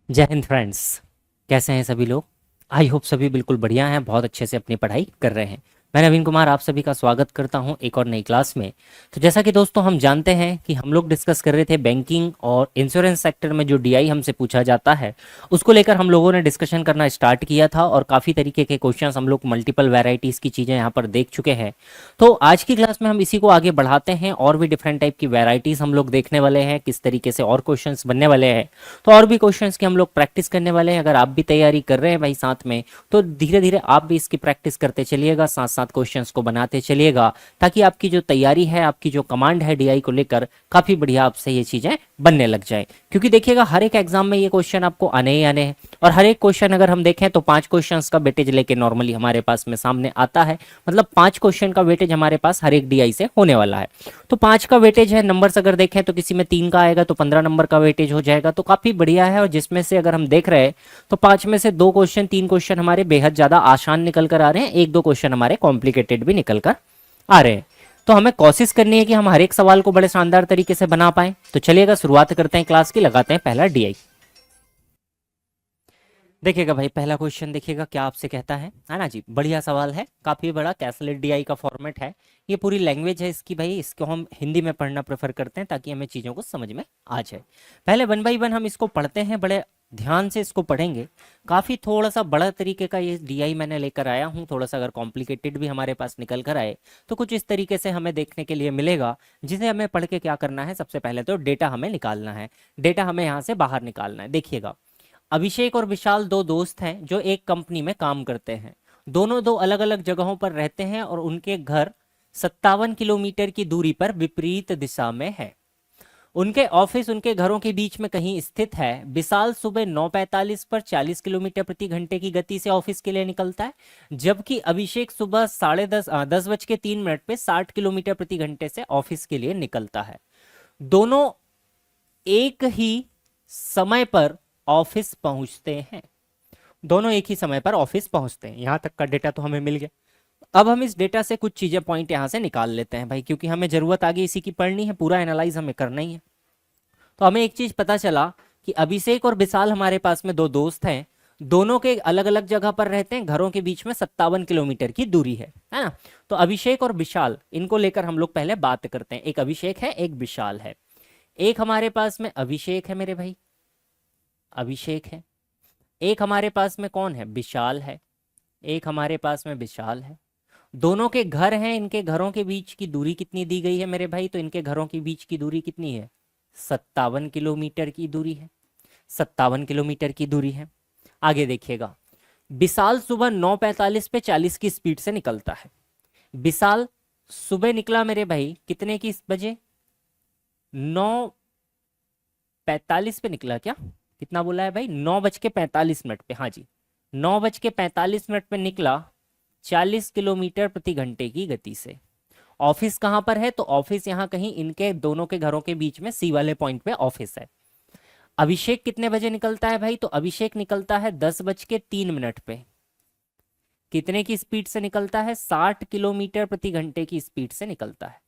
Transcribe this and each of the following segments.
जय हिंद फ्रेंड्स। कैसे हैं सभी लोग। आई होप सभी बिल्कुल बढ़िया हैं, बहुत अच्छे से अपनी पढ़ाई कर रहे हैं। मैं नवीन कुमार आप सभी का स्वागत करता हूं एक और नई क्लास में। तो जैसा कि दोस्तों हम जानते हैं कि हम लोग डिस्कस कर रहे थे बैंकिंग और इंश्योरेंस सेक्टर में जो डीआई हमसे पूछा जाता है उसको लेकर हम लोगों ने डिस्कशन करना स्टार्ट किया था और काफ़ी तरीके के क्वेश्चंस हम लोग मल्टीपल वैरायटीज़ की चीज़ें यहाँ पर देख चुके हैं। तो आज की क्लास में हम इसी को आगे बढ़ाते हैं और भी डिफरेंट टाइप की वैरायटीज़ हम लोग देखने वाले हैं, किस तरीके से और क्वेश्चंस बनने वाले हैं। तो और भी क्वेश्चंस की हम लोग प्रैक्टिस करने वाले हैं। अगर आप भी तैयारी कर रहे हैं भाई साथ में, तो धीरे धीरे आप भी इसकी प्रैक्टिस करते चलिएगा, साथ साथ क्वेश्चंस को बनाते चलिएगा, ताकि आपकी जो तैयारी है, आपकी जो कमांड है डीआई को लेकर, काफ़ी बढ़िया आपसे ये चीज़ें बनने लग जाए। क्योंकि देखिएगा हर एक एग्जाम में ये क्वेश्चन आपको आने ही आने हैं। और हर एक क्वेश्चन अगर हम देखें तो 5 क्वेश्चन का वेटेज लेके नॉर्मली हमारे पास में सामने आता है। मतलब 5 क्वेश्चन का वेटेज हमारे पास हर एक डीआई से होने वाला है। तो 5 का वेटेज है। नंबर्स अगर देखें तो किसी में 3 का आएगा तो 15 नंबर का वेटेज हो जाएगा। तो काफ़ी बढ़िया है। और जिसमें से अगर हम देख रहे हैं तो 5 में से 2 क्वेश्चन 3 क्वेश्चन हमारे बेहद ज़्यादा आसान निकल कर आ रहे हैं, 1 2 क्वेश्चन हमारे कॉम्प्लिकेटेड भी निकल कर आ रहे हैं। तो हमें कोशिश करनी है कि हम हर एक सवाल को बड़े शानदार तरीके से बना पाएं। तो चलिएगा शुरुआत करते हैं क्लास की, लगाते हैं पहला डीआई। देखिएगा भाई पहला क्वेश्चन, देखिएगा क्या आपसे कहता है ना जी। बढ़िया सवाल है, काफी बड़ा कैसलेट डीआई का फॉर्मेट है। ये पूरी लैंग्वेज है इसकी भाई, इसको हम हिंदी में पढ़ना प्रेफर करते हैं ताकि हमें चीज़ों को समझ में आ जाए। पहले 1 बाई 1 हम इसको पढ़ते हैं, बड़े ध्यान से इसको पढ़ेंगे। काफ़ी थोड़ा सा बड़ा तरीके का ये डीआई मैंने लेकर आया हूँ। थोड़ा सा अगर कॉम्प्लिकेटेड भी हमारे पास निकल कर आए तो कुछ इस तरीके से हमें देखने के लिए मिलेगा, जिसे हमें पढ़ के क्या करना है। सबसे पहले तो डेटा हमें निकालना है। डेटा हमें यहाँ से बाहर निकालना है। देखिएगा, अभिषेक और विशाल दो दोस्त हैं जो एक कंपनी में काम करते हैं। दोनों दो अलग अलग जगहों पर रहते हैं और उनके घर 57 किलोमीटर की दूरी पर विपरीत दिशा में है। उनके ऑफिस उनके घरों के बीच में कहीं स्थित है। विशाल सुबह 9:45 पर 40 किलोमीटर प्रति घंटे की गति से ऑफिस के लिए निकलता है, जबकि अभिषेक सुबह 10:30 पे 60 किलोमीटर प्रति घंटे से ऑफिस के लिए निकलता है। दोनों एक ही समय पर ऑफिस पहुंचते हैं। दोनों एक ही समय पर ऑफिस पहुंचते हैं। यहां तक का डेटा तो हमें मिल गया। अब हम इस डेटा से कुछ चीजें पॉइंट यहां से निकाल लेते हैं भाई, क्योंकि हमें जरूरत आगे इसी की पढ़नी है, पूरा एनालाइज हमें करना ही है। तो हमें एक चीज पता चला कि अभिषेक और विशाल हमारे पास में दो दोस्त हैं। दोनों के अलग अलग जगह पर रहते हैं, घरों के बीच में 57 किलोमीटर की दूरी है ना। तो अभिषेक और विशाल, इनको लेकर हम लोग पहले बात करते हैं। एक अभिषेक है, एक विशाल है। एक हमारे पास में अभिषेक है मेरे भाई, अभिषेक है। एक हमारे पास में कौन है, विशाल है। एक हमारे पास में विशाल है। दोनों के घर हैं। इनके घरों के बीच की दूरी कितनी दी गई है मेरे भाई, तो इनके घरों के बीच की दूरी कितनी है, 57 किलोमीटर की दूरी है। 57 किलोमीटर की दूरी है। आगे देखिएगा, विशाल सुबह 9:45 पे 40 की स्पीड से निकलता है। विशाल सुबह निकला मेरे भाई कितने की बजे, 9:45 पे निकला क्या, कितना बोला है भाई, 9:45 पे। हाँ जी, 9:45 पे निकला 40 किलोमीटर प्रति घंटे की गति से। ऑफिस कहाँ पर है, तो ऑफिस यहाँ कहीं इनके दोनों के घरों के बीच में सी वाले पॉइंट पे ऑफिस है। अभिषेक कितने बजे निकलता है भाई, तो अभिषेक निकलता है 10:03 पे। कितने की स्पीड से निकलता है, 60 किलोमीटर प्रति घंटे की स्पीड से निकलता है।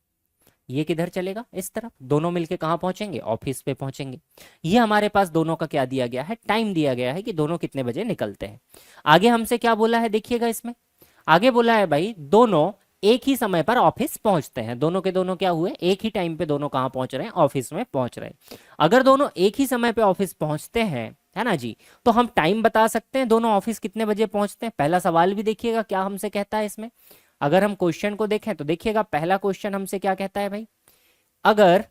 ये किधर चलेगा, इस तरफ। दोनों मिलके कहाँ पहुंचेंगे, ऑफिस पे पहुंचेंगे। ये हमारे पास दोनों का क्या दिया गया है, टाइम दिया गया है कि दोनों कितने बजे निकलते हैं। आगे हमसे क्या बोला है, देखिएगा इसमें आगे बोला है भाई दोनों एक ही समय पर ऑफिस पहुंचते हैं। दोनों के दोनों क्या हुए, एक ही टाइम पे दोनों कहाँ पहुंच रहे हैं, ऑफिस में पहुंच रहे हैं। अगर दोनों एक ही समय पे ऑफिस पहुंचते हैं, है ना जी, तो हम टाइम बता सकते हैं दोनों ऑफिस कितने बजे पहुंचते हैं। पहला सवाल भी देखिएगा क्या हमसे कहता है इसमें। अगर हम क्वेश्चन को देखें तो देखिएगा पहला क्वेश्चन हमसे क्या कहता है भाई, अगर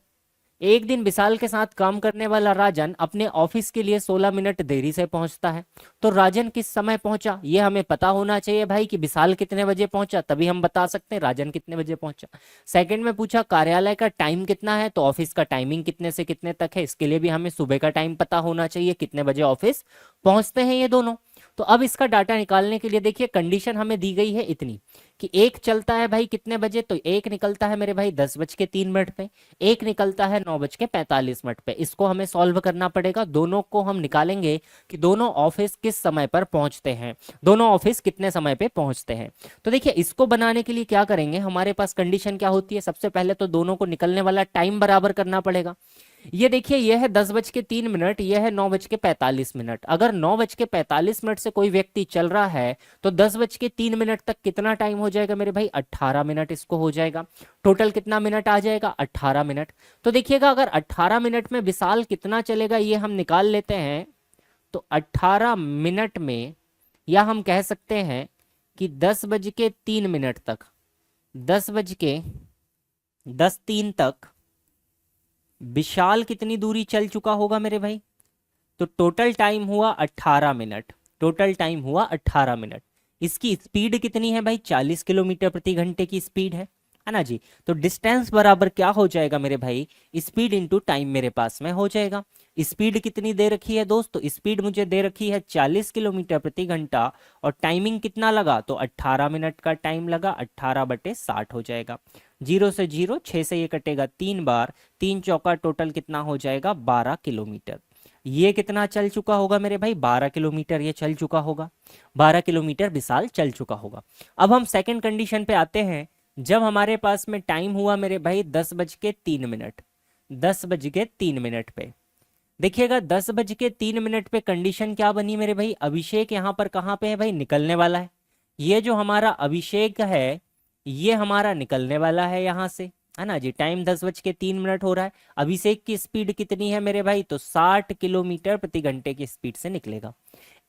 एक दिन विशाल के साथ काम करने वाला राजन अपने ऑफिस के लिए 16 मिनट देरी से पहुंचता है, तो राजन किस समय पहुंचा, ये हमें पता होना चाहिए भाई कि विशाल कितने बजे पहुंचा, तभी हम बता सकते हैं राजन कितने बजे पहुंचा। सेकंड में पूछा कार्यालय का टाइम कितना है, तो ऑफिस का टाइमिंग कितने से कितने तक है, इसके लिए भी हमें सुबह का टाइम पता होना चाहिए, कितने बजे ऑफिस पहुंचते हैं ये दोनों। तो अब इसका डाटा निकालने के लिए देखिए कंडीशन हमें दी गई है इतनी कि एक चलता है भाई कितने बजे, तो एक निकलता है मेरे भाई 10:03 पे, एक निकलता है 9:45 पे। इसको हमें सॉल्व करना पड़ेगा। दोनों को हम निकालेंगे कि दोनों ऑफिस किस समय पर पहुंचते हैं, दोनों ऑफिस कितने समय पे पहुंचते हैं। तो देखिए इसको बनाने के लिए क्या करेंगे, हमारे पास कंडीशन क्या होती है, सबसे पहले तो दोनों को निकलने वाला टाइम बराबर करना पड़ेगा। ये देखिए, यह है 10:03, यह है 9:45। अगर 9:45 से कोई व्यक्ति चल रहा है तो 10:03 तक कितना टाइम हो जाएगा मेरे भाई? 18 मिनट इसको हो जाएगा। टोटल कितना मिनट आ जाएगा? 18 मिनट। तो देखिएगा, अगर 18 मिनट में विशाल कितना चलेगा ये हम निकाल लेते हैं। तो 18 मिनट में, या हम कह सकते हैं कि 10:03 तक, 10:10:03 तक विशाल कितनी दूरी चल चुका होगा मेरे भाई? तो टोटल टाइम हुआ 18 मिनट। टोटल टाइम हुआ 18 मिनट। इसकी स्पीड कितनी है भाई? 40 किलोमीटर प्रति घंटे की स्पीड है ना जी। तो डिस्टेंस बराबर क्या हो जाएगा मेरे भाई? स्पीड इंटू टाइम मेरे पास में हो जाएगा। स्पीड कितनी दे रखी है दोस्त? तो स्पीड मुझे दे रखी है 40 किलोमीटर प्रति घंटा, और टाइमिंग कितना लगा? तो 18 मिनट का टाइम लगा। 18/60 हो जाएगा। 0 से 0, 6 से ये कटेगा 3 बार, 3 चौका टोटल कितना हो जाएगा? 12 किलोमीटर। ये कितना चल चुका होगा मेरे भाई? 12 किलोमीटर ये चल चुका होगा। 12 किलोमीटर विशाल चल चुका होगा। अब हम सेकंड कंडीशन पे आते हैं। जब हमारे पास में टाइम हुआ मेरे भाई 10:03, 10:03 पे देखिएगा, 10:03 पे कंडीशन क्या बनी मेरे भाई? अभिषेक यहाँ पर कहाँ पे है भाई? निकलने वाला है। ये जो हमारा अभिषेक है ये हमारा निकलने वाला है यहाँ से, है ना जी। टाइम 10:03 हो रहा है। अभिषेक की स्पीड कितनी है मेरे भाई? तो 60 किलोमीटर प्रति घंटे की स्पीड से निकलेगा।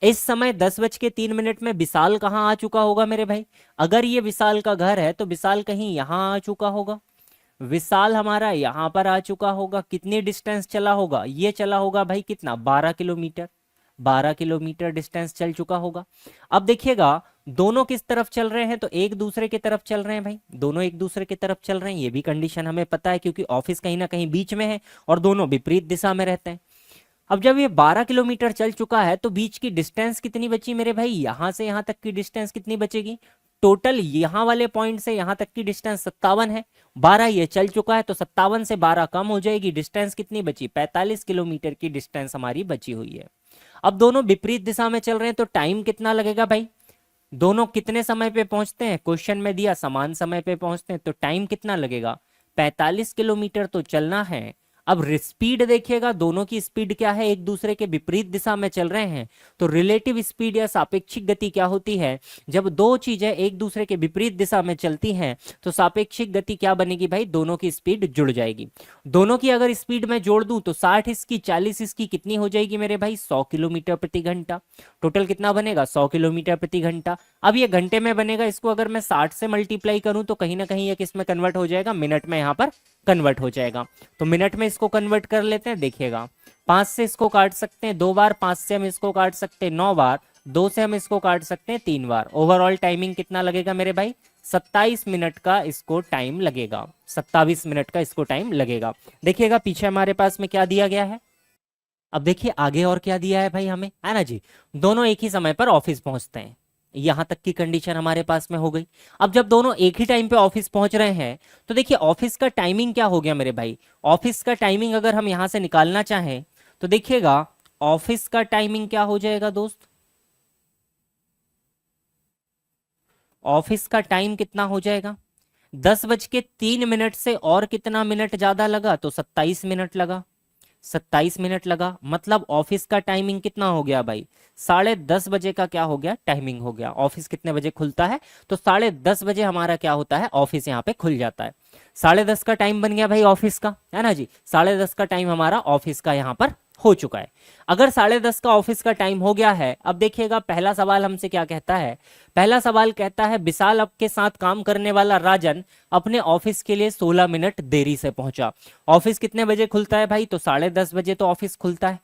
इस समय 10:03 में विशाल कहाँ आ चुका होगा मेरे भाई? अगर ये विशाल का घर है तो विशाल कहीं यहाँ आ चुका होगा। विशाल हमारा यहाँ पर आ चुका होगा। कितनी डिस्टेंस चला होगा? ये चला होगा भाई कितना? 12 किलोमीटर। 12 किलोमीटर डिस्टेंस चल चुका होगा। अब देखिएगा, दोनों किस तरफ चल रहे हैं? तो एक दूसरे की तरफ चल रहे हैं भाई। दोनों एक दूसरे की तरफ चल रहे हैं, ये भी कंडीशन हमें पता है, क्योंकि ऑफिस कहीं ना कहीं बीच में है और दोनों विपरीत दिशा में रहते हैं। अब जब ये 12 किलोमीटर चल चुका है तो बीच की डिस्टेंस कितनी बची मेरे भाई? यहां से यहां तक की डिस्टेंस कितनी बचेगी? टोटल यहां वाले पॉइंट से यहां तक की डिस्टेंस 57 है। 12 ये चल चुका है तो 57 से 12 कम हो जाएगी। डिस्टेंस कितनी बची? 45 किलोमीटर की डिस्टेंस हमारी बची हुई है। अब दोनों विपरीत दिशा में चल रहे हैं तो टाइम कितना लगेगा भाई? दोनों कितने समय पे पहुंचते हैं? क्वेश्चन में दिया समान समय पे पहुंचते हैं, तो टाइम कितना लगेगा? 45 किलोमीटर तो चलना है। अब स्पीड देखिएगा, दोनों की स्पीड क्या है? एक दूसरे के विपरीत दिशा में चल रहे हैं। तो रिलेटिव स्पीड या सापेक्षिक गति क्या होती है? जब दो चीजें एक दूसरे के विपरीत दिशा में चलती हैं तो सापेक्षिक गति क्या बनेगी भाई? दोनों की स्पीड जुड़ जाएगी। दोनों की अगर स्पीड में जोड़ दूं तो 60 इसकी, 40 इसकी, कितनी हो जाएगी मेरे भाई? 100 किलोमीटर प्रति घंटा। टोटल कितना बनेगा? 100 किलोमीटर प्रति घंटा। अब ये घंटे में बनेगा, इसको अगर मैं 60 से मल्टीप्लाई करूं तो कहीं ना कहीं ये किस में कन्वर्ट हो जाएगा? मिनट में यहाँ पर कन्वर्ट हो जाएगा। तो मिनट में इसको कन्वर्ट कर लेते हैं। देखिएगा, 5 से इसको काट सकते हैं 2 बार, 5 से हम इसको काट सकते हैं 9 बार, 2 से हम इसको काट सकते हैं 3 बार। ओवरऑल टाइमिंग कितना लगेगा मेरे भाई? 27 मिनट का इसको टाइम लगेगा। 27 मिनट का इसको टाइम लगेगा। देखिएगा पीछे हमारे पास में क्या दिया गया है। अब देखिए आगे और क्या दिया है भाई हमें, है ना जी। दोनों एक ही समय पर ऑफिस पहुंचते हैं। यहां तक की कंडीशन हमारे पास में हो गई। अब जब दोनों एक ही टाइम पे ऑफिस पहुंच रहे हैं तो देखिए ऑफिस का टाइमिंग क्या हो गया मेरे भाई? ऑफिस का टाइमिंग अगर हम यहां से निकालना चाहें तो देखिएगा ऑफिस का टाइमिंग क्या हो जाएगा दोस्त? ऑफिस का टाइम कितना हो जाएगा? 10:03 से और कितना मिनट ज्यादा लगा? तो 27 मिनट लगा। 27 मिनट लगा, मतलब ऑफिस का टाइमिंग कितना हो गया भाई? 10:30 का क्या हो गया? टाइमिंग हो गया। ऑफिस कितने बजे खुलता है? तो 10:30 हमारा क्या होता है? ऑफिस यहाँ पे खुल जाता है। 10:30 का टाइम बन गया भाई ऑफिस का, है ना जी। 10:30 का टाइम हमारा ऑफिस का यहाँ पर हो चुका है। अगर 10:30 का ऑफिस का टाइम हो गया है, अब देखिएगा पहला सवाल हमसे क्या कहता है। पहला सवाल कहता है विशाल अब के साथ काम करने वाला राजन अपने ऑफिस के लिए 16 मिनट देरी से पहुंचा। ऑफिस कितने बजे खुलता है भाई? तो 10:30 तो ऑफिस खुलता है।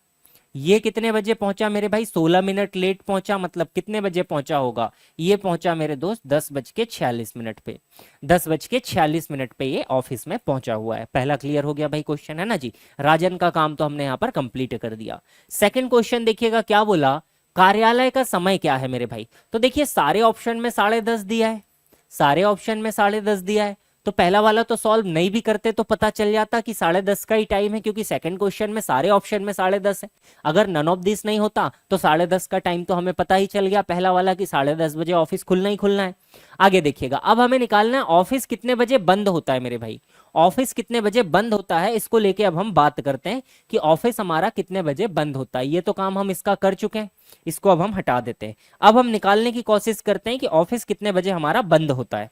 ये कितने बजे पहुंचा मेरे भाई? 16 मिनट लेट पहुंचा, मतलब कितने बजे पहुंचा होगा? ये पहुंचा मेरे दोस्त 10:46 पे। 10:46 पे ये ऑफिस में पहुंचा हुआ है। पहला क्लियर हो गया भाई क्वेश्चन, है ना जी। राजन का काम तो हमने यहाँ पर कंप्लीट कर दिया। सेकंड क्वेश्चन देखिएगा क्या बोला, कार्यालय का समय क्या है मेरे भाई? तो देखिए सारे ऑप्शन में 10:30 दिया है, सारे ऑप्शन में 10:30 दिया है। तो पहला वाला तो सॉल्व नहीं भी करते तो पता चल जाता कि 10:30 का ही टाइम है, क्योंकि सेकंड क्वेश्चन में सारे ऑप्शन में 10:30 है। अगर नन ऑफ दिस नहीं होता तो 10:30 का टाइम तो हमें पता ही चल गया पहला वाला कि 10:30 ऑफिस खुलना ही खुलना है। आगे देखिएगा, अब हमें निकालना है ऑफिस कितने बजे बंद होता है मेरे भाई। ऑफिस कितने बजे बंद होता है इसको लेके अब हम बात करते हैं कि ऑफिस हमारा कितने बजे बंद होता है। ये तो काम हम इसका कर चुके हैं, इसको अब हम हटा देते हैं। अब हम निकालने की कोशिश करते हैं कि ऑफिस कितने बजे हमारा बंद होता है।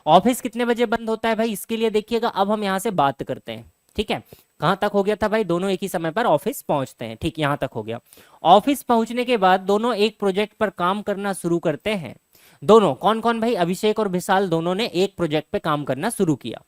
ऑफिस कितने बजे बंद होता है भाई, इसके लिए देखिएगा अब हम यहाँ से बात करते हैं। ठीक है, कहाँ तक हो गया था भाई, दोनों एक ही समय पर ऑफिस पहुंचते हैं। ठीक, यहाँ तक हो गया। ऑफिस पहुंचने के बाद दोनों एक प्रोजेक्ट पर काम करना शुरू करते हैं। दोनों कौन कौन भाई, अभिषेक और विशाल दोनों ने एक प्रोजेक्ट पे काम करना शुरू किया,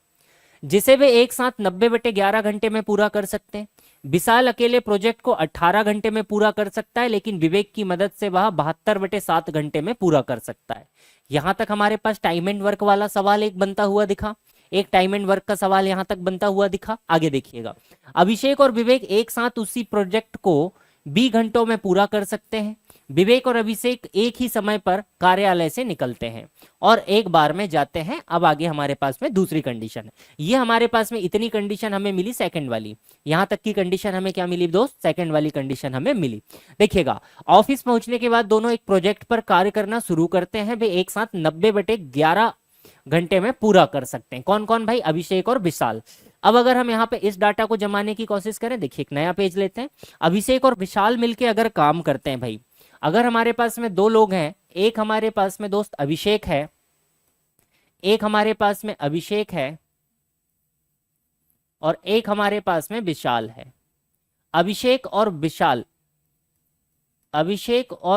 जिसे वे एक साथ 90/11 घंटे में पूरा कर सकते हैं। विशाल अकेले प्रोजेक्ट को 18 घंटे में पूरा कर सकता है, लेकिन विवेक की मदद से वह 72/7 घंटे में पूरा कर सकता है। यहां तक हमारे पास टाइम एंड वर्क वाला सवाल एक बनता हुआ दिखा, एक टाइम एंड वर्क का सवाल यहां तक बनता हुआ दिखा। आगे देखिएगा, अभिषेक और विवेक एक साथ उसी प्रोजेक्ट को 20 घंटों में पूरा कर सकते हैं। विवेक और अभिषेक एक ही समय पर कार्यालय से निकलते हैं और एक बार में जाते हैं। अब आगे हमारे पास में दूसरी कंडीशन है। ये हमारे पास में इतनी कंडीशन हमें मिली सेकंड वाली, यहां तक की कंडीशन हमें क्या मिली दोस्त, सेकंड वाली कंडीशन हमें मिली। देखिएगा, ऑफिस पहुंचने के बाद दोनों एक प्रोजेक्ट पर कार्य करना शुरू करते हैं। वे एक साथ 90/11 घंटे में पूरा कर सकते हैं। कौन कौन भाई, अभिषेक और विशाल। अब अगर हम यहाँ पे इस डाटा को जमाने की कोशिश करें, देखिए एक नया पेज लेते हैं। अभिषेक और विशाल मिलके अगर काम करते हैं भाई, अगर हमारे पास में दो लोग हैं, एक हमारे पास में दोस्त अभिषेक है, एक हमारे पास में अभिषेक है और एक हमारे पास में विशाल है। अभिषेक और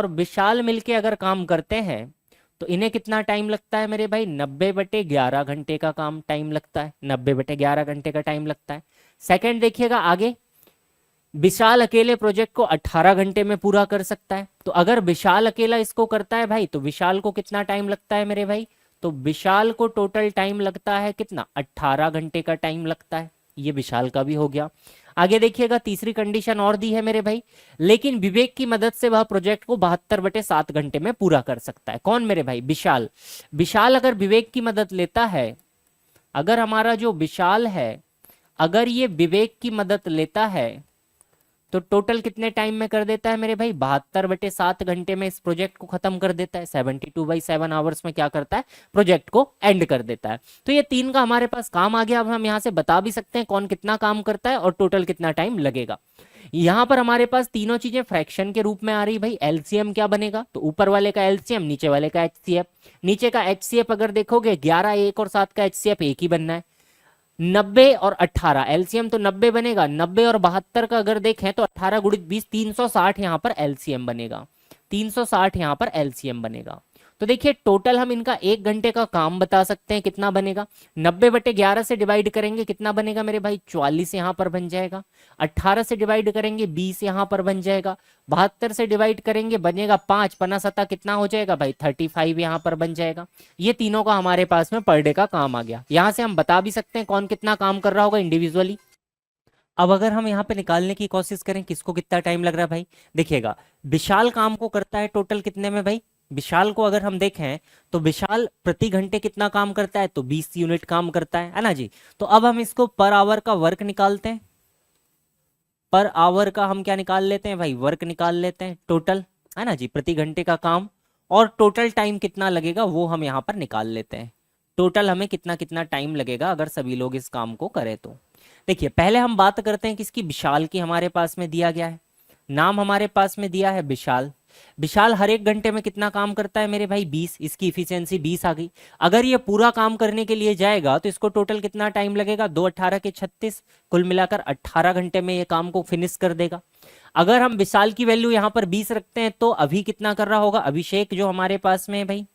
विशाल मिलके अगर काम करते हैं तो इन्हें कितना टाइम लगता है मेरे भाई, 90/11 घंटे का काम टाइम लगता है, 90/11 घंटे का टाइम लगता है। सेकंड देखिएगा आगे, विशाल अकेले प्रोजेक्ट को 18 घंटे में पूरा कर सकता है। तो अगर विशाल अकेला इसको करता है भाई, तो विशाल को कितना टाइम लगता है मेरे भाई, तो विशाल को टोटल टाइम लगता है कितना, 18 घंटे का टाइम लगता है। ये विशाल का भी हो गया। आगे देखिएगा, तीसरी कंडीशन और दी है मेरे भाई, लेकिन विवेक की मदद से वह प्रोजेक्ट को 72/7 घंटे में पूरा कर सकता है। कौन मेरे भाई, विशाल। विशाल अगर विवेक की मदद लेता है, अगर हमारा जो विशाल है अगर ये विवेक की मदद लेता है तो टोटल कितने टाइम में कर देता है मेरे भाई, 72/7 घंटे में इस प्रोजेक्ट को खत्म कर देता है। 72/7 आवर्स में क्या करता है, प्रोजेक्ट को एंड कर देता है। तो ये तीन का हमारे पास काम आ गया। अब हम यहाँ से बता भी सकते हैं कौन कितना काम करता है और टोटल कितना टाइम लगेगा। यहाँ पर हमारे पास तीनों चीजें फ्रैक्शन के रूप में आ रही भाई। एलसीएम क्या बनेगा, तो ऊपर वाले का एलसीएम, नीचे वाले का एचसीएफ। नीचे का एचसीएफ अगर देखोगे 11, 1 और 7 का एचसीएफ एक ही बनना है। 90 और 18 एलसीएम तो 90 बनेगा। 90 और 72 का अगर देखें तो 18 × 20 360 यहाँ पर एलसीएम बनेगा। 360 यहाँ पर एलसीएम बनेगा। तो देखिए टोटल हम इनका 1 घंटे का काम बता सकते हैं कितना बनेगा। 90/11 से डिवाइड करेंगे कितना बनेगा मेरे भाई, 44 यहाँ पर बन जाएगा। 18 से डिवाइड करेंगे 20 यहाँ पर बन जाएगा। 72 से डिवाइड करेंगे बनेगा 5, 5 कितना हो जाएगा भाई, 35 यहाँ पर बन जाएगा। ये तीनों का हमारे पास में पर डे का काम आ गया। यहाँ से हम बता भी सकते हैं कौन कितना काम कर रहा होगा इंडिविजुअली। अब अगर हम यहाँ पे निकालने की कोशिश करें किसको कितना टाइम लग रहा है भाई, देखिएगा विशाल काम को करता है टोटल कितने में भाई, विशाल को अगर हम देखें तो विशाल प्रति घंटे कितना काम करता है, तो 20 यूनिट काम करता है ना जी। तो अब हम इसको पर आवर का वर्क निकालते हैं। पर आवर का हम क्या निकाल लेते हैं भाई, वर्क निकाल लेते हैं टोटल, है ना जी, प्रति घंटे का काम। और टोटल टाइम कितना लगेगा वो हम यहाँ पर निकाल लेते हैं। टोटल हमें कितना कितना टाइम लगेगा अगर सभी लोग इस काम को करें तो। देखिए पहले हम बात करते हैं किसकी, विशाल की। हमारे पास में दिया गया है, नाम हमारे पास में दिया है विशाल। विशाल हर 1 घंटे में कितना काम करता है मेरे भाई, 20। इसकी इफिशियंसी 20 आ गई। अगर ये पूरा काम करने के लिए जाएगा तो इसको टोटल कितना टाइम लगेगा, 2 18 के 36, कुल मिलाकर 18 घंटे में ये काम को फिनिश कर देगा। अगर हम विशाल की वैल्यू यहाँ पर 20 रखते हैं तो अभी कितना कर रहा होगा अभिषेक, जो हमारे पास में है भाई,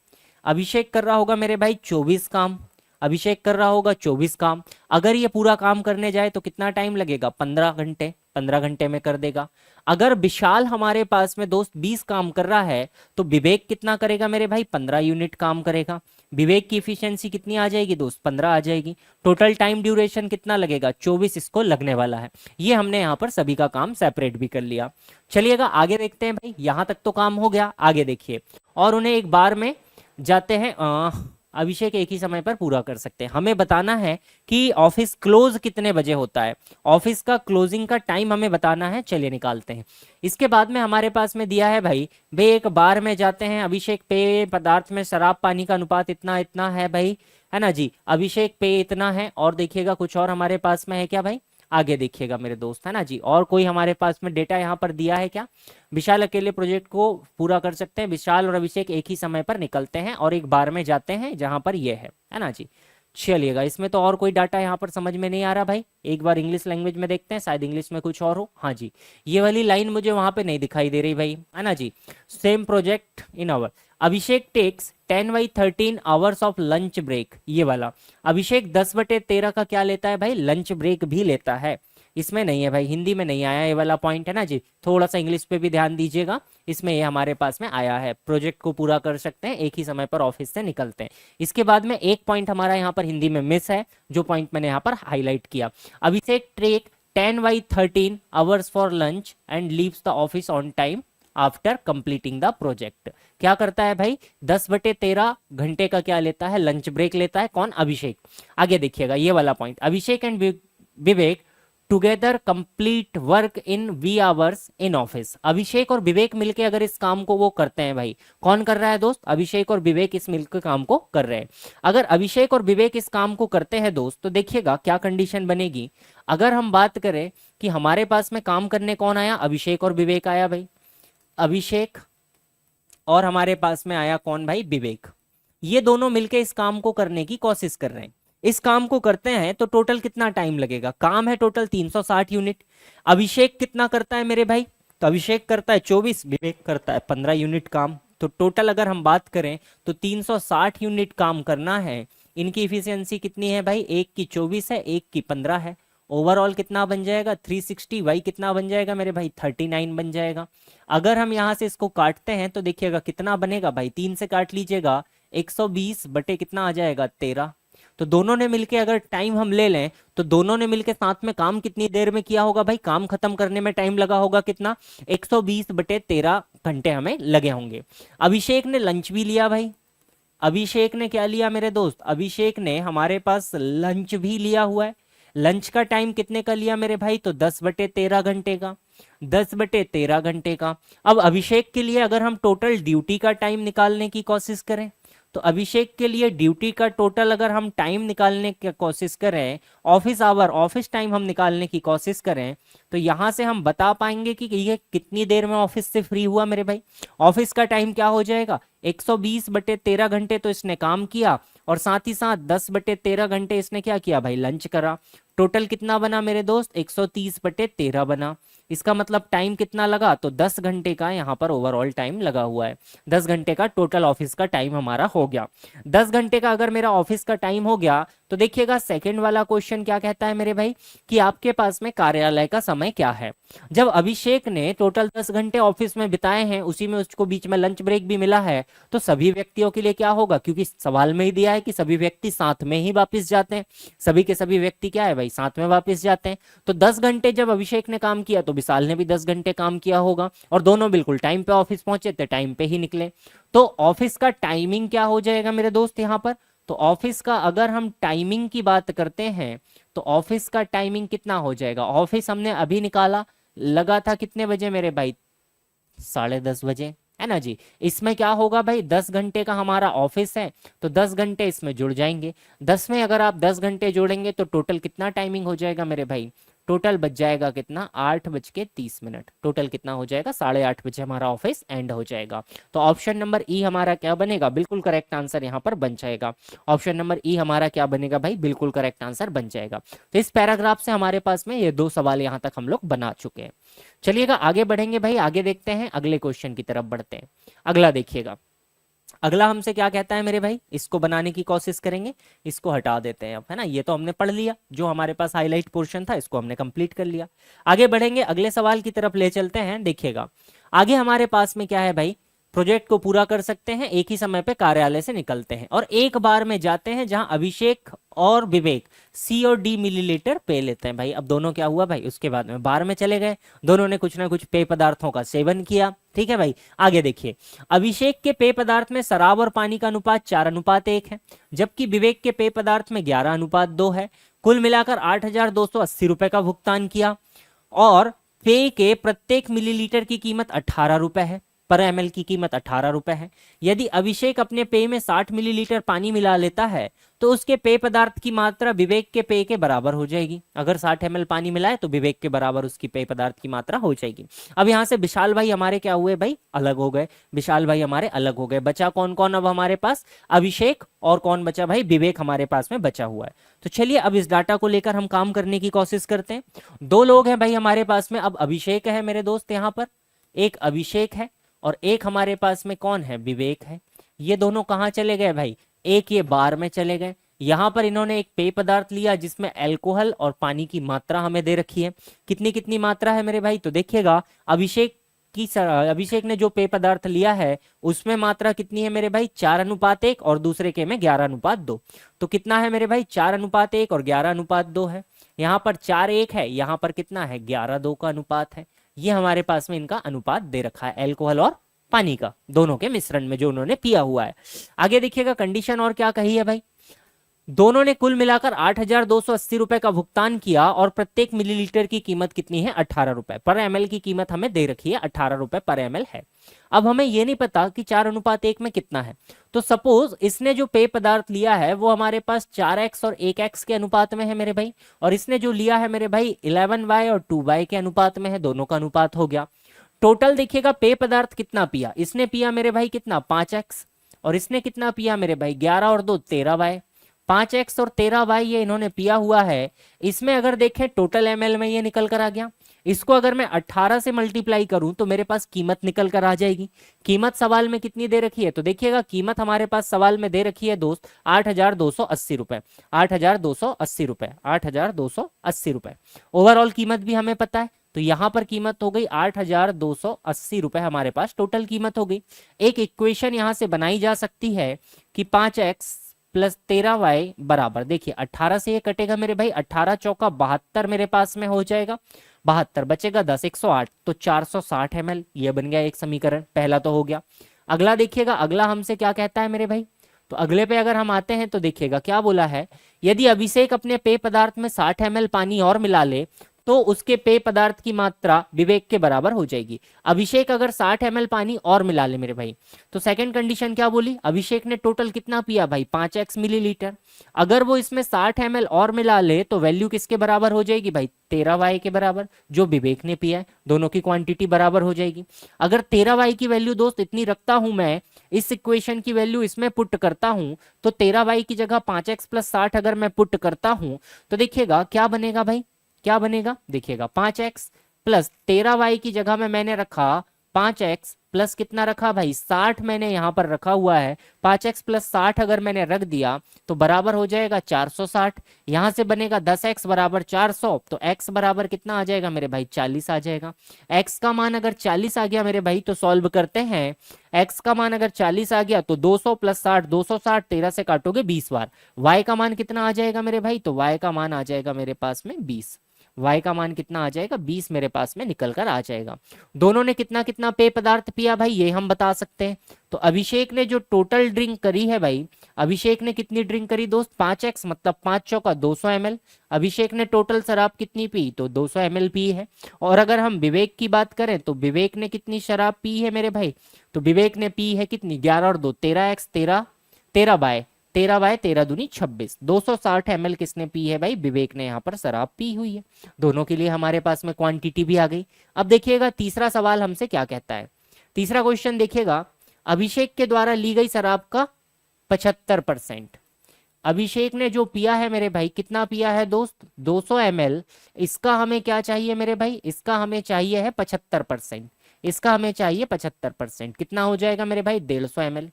अभिषेक कर रहा होगा मेरे भाई 24 काम। अभिषेक कर रहा होगा 24 काम। अगर ये पूरा काम करने जाए तो कितना टाइम लगेगा, 15 घंटे। 15 घंटे में कर देगा। अगर विशाल हमारे पास में दोस्त 20 काम कर रहा है तो विवेक कितना करेगा मेरे भाई, 15 यूनिट काम करेगा। विवेक की इफिशियंसी कितनी आ जाएगी दोस्त, 15 आ जाएगी। टोटल टाइम ड्यूरेशन कितना लगेगा, 24 इसको लगने वाला है। ये हमने यहाँ पर सभी का काम सेपरेट भी कर लिया। चलिएगा आगे देखते हैं भाई, यहाँ तक तो काम हो गया। आगे देखिए, और उन्हें एक बार में जाते हैं, अभिषेक एक ही समय पर पूरा कर सकते हैं। हमें बताना है कि ऑफिस क्लोज कितने बजे होता है, ऑफिस का क्लोजिंग का टाइम हमें बताना है। चलिए निकालते हैं। इसके बाद में हमारे पास में दिया है भाई, वे एक बार में जाते हैं। अभिषेक पेय पदार्थ में शराब पानी का अनुपात इतना इतना है भाई, है ना जी। अभिषेक पे इतना है, और देखिएगा कुछ और हमारे पास में है क्या भाई, आगे देखिएगा मेरे दोस्त, है ना जी। और कोई हमारे पास में डेटा यहाँ पर दिया है क्या? विशाल अकेले प्रोजेक्ट को पूरा कर सकते हैं, विशाल और अभिषेक एक ही समय पर निकलते हैं और एक बार में जाते हैं जहां पर ये है ना जी। चलिएगा, इसमें तो और कोई डाटा यहाँ पर समझ में नहीं आ रहा भाई, एक बार इंग्लिश लैंग्वेज में देखते हैं, शायद इंग्लिश में कुछ और हो। हाँ जी, ये वाली लाइन मुझे वहां पे नहीं दिखाई दे रही भाई, है ना जी। Same project in hour, Abhishek takes 10/13 hours of lunch break, ये वाला अभिषेक 10/13 का क्या लेता है भाई, लंच ब्रेक भी लेता है। इसमें नहीं है भाई, हिंदी में नहीं आया ये वाला पॉइंट, है ना जी। थोड़ा सा इंग्लिश पे भी ध्यान दीजिएगा, इसमें ये हमारे पास में आया है, प्रोजेक्ट को पूरा कर सकते हैं, एक ही समय पर ऑफिस से निकलते हैं। इसके बाद में एक पॉइंट हमारा यहाँ पर हिंदी में मिस है, जो पॉइंट मैंने यहाँ पर हाईलाइट किया, Abhishek take 10/13 hours for lunch and leaves the office on time after completing the project. क्या करता है भाई, 10/13 घंटे का क्या लेता है, लंच ब्रेक लेता है, कौन, अभिषेक। आगे देखिएगा ये वाला point, Abhishek and Vivek together complete work in V hours in office. Abhishek और विवेक मिलके अगर इस काम को वो करते हैं भाई, कौन कर रहा है दोस्त, अभिषेक और विवेक इस मिलकर काम को कर रहे हैं। अगर अभिषेक और विवेक इस काम को करते हैं दोस्त, तो देखिएगा क्या कंडीशन बनेगी। अगर हम बात करें कि हमारे पास में काम करने कौन आया, अभिषेक और विवेक आया भाई, अभिषेक और हमारे पास में आया कौन भाई, विवेक। ये दोनों मिलके इस काम को करने की कोशिश कर रहे हैं। इस काम को करते हैं तो टोटल कितना टाइम लगेगा, काम है टोटल 360 यूनिट। अभिषेक कितना करता है मेरे भाई, तो अभिषेक करता है 24, विवेक करता है 15 यूनिट काम। तो टोटल अगर हम बात करें तो 360 यूनिट काम करना है। इनकी इफिशियंसी कितनी है भाई, एक की 24 है, एक की 15 है। ओवरऑल कितना बन जाएगा 360, वाई कितना बन जाएगा मेरे भाई 39 बन जाएगा। अगर हम यहाँ से इसको काटते हैं तो देखिएगा कितना बनेगा भाई, 3 से काट लीजिएगा, 120 बटे कितना आ जाएगा 13। तो दोनों ने मिलके अगर टाइम हम ले लें तो दोनों ने मिलके साथ में काम कितनी देर में किया होगा भाई, काम खत्म करने में टाइम लगा होगा कितना, 120/13 घंटे हमें लगे होंगे। अभिषेक ने लंच भी लिया भाई, अभिषेक ने क्या लिया मेरे दोस्त, अभिषेक ने हमारे पास लंच भी लिया हुआ है। लंच का टाइम कितने का लिया मेरे भाई, तो 10/13 घंटे का, 10/13 घंटे का। अब अभिषेक के लिए अगर हम टोटल ड्यूटी का टाइम निकालने की कोशिश करें, तो अभिषेक के लिए ड्यूटी का टोटल अगर हम टाइम निकालने की कोशिश करें, ऑफिस आवर, ऑफिस टाइम हम निकालने की कोशिश करें, तो यहां से हम बता पाएंगे कि ये कितनी देर में ऑफिस से फ्री हुआ मेरे भाई। ऑफिस का टाइम क्या हो जाएगा, 120/13 घंटे तो इसने काम किया, और साथ ही साथ 10/13 घंटे इसने क्या किया भाई, लंच करा। टोटल कितना बना मेरे दोस्त, 130/13 बना। इसका मतलब टाइम कितना लगा, तो 10 घंटे का यहाँ पर ओवरऑल टाइम लगा हुआ है। 10 घंटे का टोटल ऑफिस का टाइम हमारा हो गया। 10 घंटे का अगर मेरा ऑफिस का टाइम हो गया, तो देखिएगा सेकंड वाला क्वेश्चन क्या कहता है मेरे भाई, कि आपके पास में कार्यालय का समय क्या है। जब अभिषेक ने टोटल 10 घंटे ऑफिस में बिताए हैं, उसी में उसको बीच में लंच ब्रेक भी मिला है, तो सभी व्यक्तियों के लिए क्या होगा, क्योंकि सवाल में ही दिया है कि सभी व्यक्ति साथ में ही वापिस जाते हैं, सभी के सभी व्यक्ति क्या है भाई, साथ में वापिस जाते हैं। तो 10 घंटे जब अभिषेक ने काम किया तो विशाल ने भी 10 घंटे काम किया होगा, और दोनों बिल्कुल टाइम पे ऑफिस पहुंचे थे, टाइम पे ही निकले। तो ऑफिस का टाइमिंग क्या हो जाएगा मेरे दोस्त यहाँ पर, तो ऑफिस का अगर हम टाइमिंग की बात करते हैं तो ऑफिस का टाइमिंग कितना हो जाएगा, ऑफिस हमने अभी निकाला, लगा था कितने बजे मेरे भाई, 10:30 बजे, है ना जी। इसमें क्या होगा भाई, 10 घंटे का हमारा ऑफिस है, तो 10 घंटे इसमें जुड़ जाएंगे। 10 में अगर आप 10 घंटे जोड़ेंगे तो टोटल कितना टाइमिंग हो जाएगा मेरे भाई, टोटल बच जाएगा कितना, 8:30। टोटल कितना हो जाएगा, 8:30 बजे हमारा ऑफिस एंड हो जाएगा। तो ऑप्शन नंबर ई हमारा क्या बनेगा, बिल्कुल करेक्ट आंसर यहाँ पर बन जाएगा। ऑप्शन नंबर ई हमारा क्या बनेगा भाई, बिल्कुल करेक्ट आंसर बन जाएगा। तो इस पैराग्राफ से हमारे पास में ये 2 सवाल यहाँ तक हम लोग बना चुके हैं। चलिएगा आगे बढ़ेंगे भाई, आगे देखते हैं, अगले क्वेश्चन की तरफ बढ़ते हैं। अगला देखिएगा, अगला हमसे क्या कहता है मेरे भाई, इसको बनाने की कोशिश करेंगे, इसको हटा देते हैं अब, है ना। ये तो हमने पढ़ लिया, जो हमारे पास हाईलाइट पोर्शन था इसको हमने कंप्लीट कर लिया। आगे बढ़ेंगे, अगले सवाल की तरफ ले चलते हैं। देखिएगा आगे हमारे पास में क्या है भाई, प्रोजेक्ट को पूरा कर सकते हैं, एक ही समय पे कार्यालय से निकलते हैं और एक बार में जाते हैं, जहां अभिषेक और विवेक C और D मिलीलीटर पे लेते हैं भाई। अब दोनों क्या हुआ भाई, उसके बाद में बार में चले गए, दोनों ने कुछ ना कुछ पेय पदार्थों का सेवन किया, ठीक है भाई। आगे देखिए, अभिषेक के पेय पदार्थ में शराब और पानी का अनुपात 4:1 है, जबकि विवेक के पेय पदार्थ में 11:2 है। कुल मिलाकर 8,280 रुपए का भुगतान किया, और पेय के प्रत्येक मिलीलीटर की कीमत 18 रुपए है। पर ml की कीमत 18 रुपए है। यदि अभिषेक अपने पेय में 60 मिलीलीटर पानी मिला लेता है तो उसके पेय पदार्थ की मात्रा विवेक के पेय के बराबर हो जाएगी। अगर 60 ml पानी मिलाए तो विवेक के बराबर उसकी पेय पदार्थ की मात्रा हो जाएगी। अब यहाँ से विशाल भाई हमारे क्या हुए भाई, अलग हो गए। विशाल भाई हमारे अलग हो गए। बचा कौन कौन अब हमारे पास, अभिषेक और कौन बचा भाई, विवेक हमारे पास में बचा हुआ है। तो चलिए अब इस डाटा को लेकर हम काम करने की कोशिश करते हैं। दो लोग हैं भाई हमारे पास में। अब अभिषेक है मेरे दोस्त यहाँ पर, एक अभिषेक है और एक हमारे पास में कौन है, विवेक है। ये दोनों कहाँ चले गए भाई, एक ये बार में चले गए। यहां पर इन्होंने एक पेय पदार्थ लिया जिसमें अल्कोहल और पानी की मात्रा हमें दे रखी है। कितनी कितनी मात्रा है मेरे भाई, तो देखिएगा अभिषेक ने जो पेय पदार्थ लिया है उसमें मात्रा कितनी है मेरे भाई, 4:1 और दूसरे के में 11:2। तो कितना है मेरे भाई, 4:1 और 11:2 है। यहाँ पर 4:1 है, यहाँ पर कितना है, 11:2 का अनुपात है। ये हमारे पास में इनका अनुपात दे रखा है अल्कोहल और पानी का, दोनों के मिश्रण में जो उन्होंने पिया हुआ है। आगे देखिएगा कंडीशन और क्या कही है भाई, दोनों ने कुल मिलाकर 8,280 रुपए का भुगतान किया और प्रत्येक मिलीलीटर की कीमत कितनी है, 18 रुपए। पर एमएल की कीमत हमें दे रखी है 18 रुपए पर एमएल है। अब हमें यह नहीं पता कि 4:1 में कितना है। तो सपोज इसने जो पेय पदार्थ लिया है वो हमारे पास 4x और 1x के अनुपात में है मेरे भाई, और इसने जो लिया है मेरे भाई 11y और 2y के अनुपात में है, दोनों का अनुपात हो गया। टोटल देखिएगा पेय पदार्थ कितना पिया, इसने पिया मेरे भाई कितना, 5x, और इसने कितना पिया मेरे भाई, 11 और 2 13y। 5x और 13y ये इन्होंने पिया हुआ है। इसमें अगर देखें टोटल एमएल में ये निकल कर आ गया। इसको अगर मैं 18 से मल्टीप्लाई करूं तो मेरे पास कीमत निकल कर आ जाएगी। कीमत सवाल में कितनी दे रखी है, तो देखिएगा कीमत हमारे पास सवाल में दे रखी है दोस्त 8,280 रुपए, 8,280 रुपए, 8,280 रुपए। ओवरऑल कीमत भी हमें पता है, तो यहां पर कीमत हो गई 8,280 रुपए, हमारे पास टोटल कीमत हो गई। एक इक्वेशन यहां से बनाई जा सकती है कि 5x प्लस 13y बराबर, देखिए 18 से ये कटेगा मेरे भाई, 18 चौका 72 मेरे पास में हो जाएगा, 72 बचेगा 10, 108, तो 460 ml। ये बन गया एक समीकरण, पहला तो हो गया। अगला देखिएगा, अगला हमसे क्या कहता है मेरे भाई, तो अगले पे अगर हम आते हैं तो देखिएगा क्या बोला है, यदि अभिषेक अपने पेय पदार्थ में 60 ml पानी और मिला ले तो उसके पेय पदार्थ की मात्रा विवेक के बराबर हो जाएगी। अभिषेक अगर 60 ml पानी और मिला ले मेरे भाई, तो सेकंड कंडीशन क्या बोली, अभिषेक ने टोटल कितना पिया भाई, 5x मिलीलीटर। अगर वो इसमें 60 ml और मिला ले तो वैल्यू किसके बराबर हो जाएगी भाई, 13y के बराबर, जो विवेक ने पिया है। दोनों की क्वांटिटी बराबर हो जाएगी। अगर 13y की वैल्यू दोस्त इतनी रखता हूं मैं, इस इक्वेशन की वैल्यू इसमें पुट करता हूं, तो 13y की जगह 5x प्लस 60 अगर मैं पुट करता हूं तो देखिएगा क्या बनेगा भाई, क्या बनेगा, देखिएगा 5x प्लस 13y की जगह में मैंने रखा 5x प्लस कितना रखा भाई, 60 मैंने यहां पर रखा हुआ है। 5x प्लस 60 अगर मैंने रख दिया तो बराबर हो जाएगा 460। यहां से बनेगा 10x बराबर 400, तो x बराबर कितना आ जाएगा मेरे भाई, 40 आ जाएगा। x का मान अगर 40 आ गया मेरे भाई तो सॉल्व करते हैं। x का मान अगर 40 आ गया तो 200 प्लस 60, 260, 13 से काटोगे 20 बार। y का मान कितना आ जाएगा मेरे भाई, तो y का मान आ जाएगा मेरे पास में 20। y का मान कितना आ जाएगा, 20 मेरे पास में निकल कर आ जाएगा। दोनों ने कितना कितना पेय पदार्थ पिया भाई, ये हम बता सकते हैं। तो अभिषेक ने जो टोटल ड्रिंक करी है भाई, अभिषेक ने कितनी ड्रिंक करी दोस्त, 5x मतलब 5 चौका 200 ml। अभिषेक ने टोटल शराब कितनी पी, तो 200 ml पी है। और अगर हम विवेक की बात करें तो विवेक ने कितनी शराब पी है मेरे भाई, तो विवेक ने पी है कितनी, 11 और 2 13x, 13 बाय 13 दूनी 26, 260 ml किसने पी है भाई, विवेक ने यहाँ पर शराब पी हुई है। दोनों के लिए हमारे पास में क्वांटिटी भी आ गई। अब देखिएगा तीसरा सवाल हमसे क्या कहता है। तीसरा क्वेश्चन देखिएगा, अभिषेक के द्वारा ली गई शराब का 75%। अभिषेक ने जो पिया है मेरे भाई, कितना पिया है दोस्त, 200 ml। इसका हमें क्या चाहिए मेरे भाई, इसका हमें चाहिए है 75%। इसका हमें चाहिए 75%, कितना हो जाएगा मेरे भाई, 150 ml।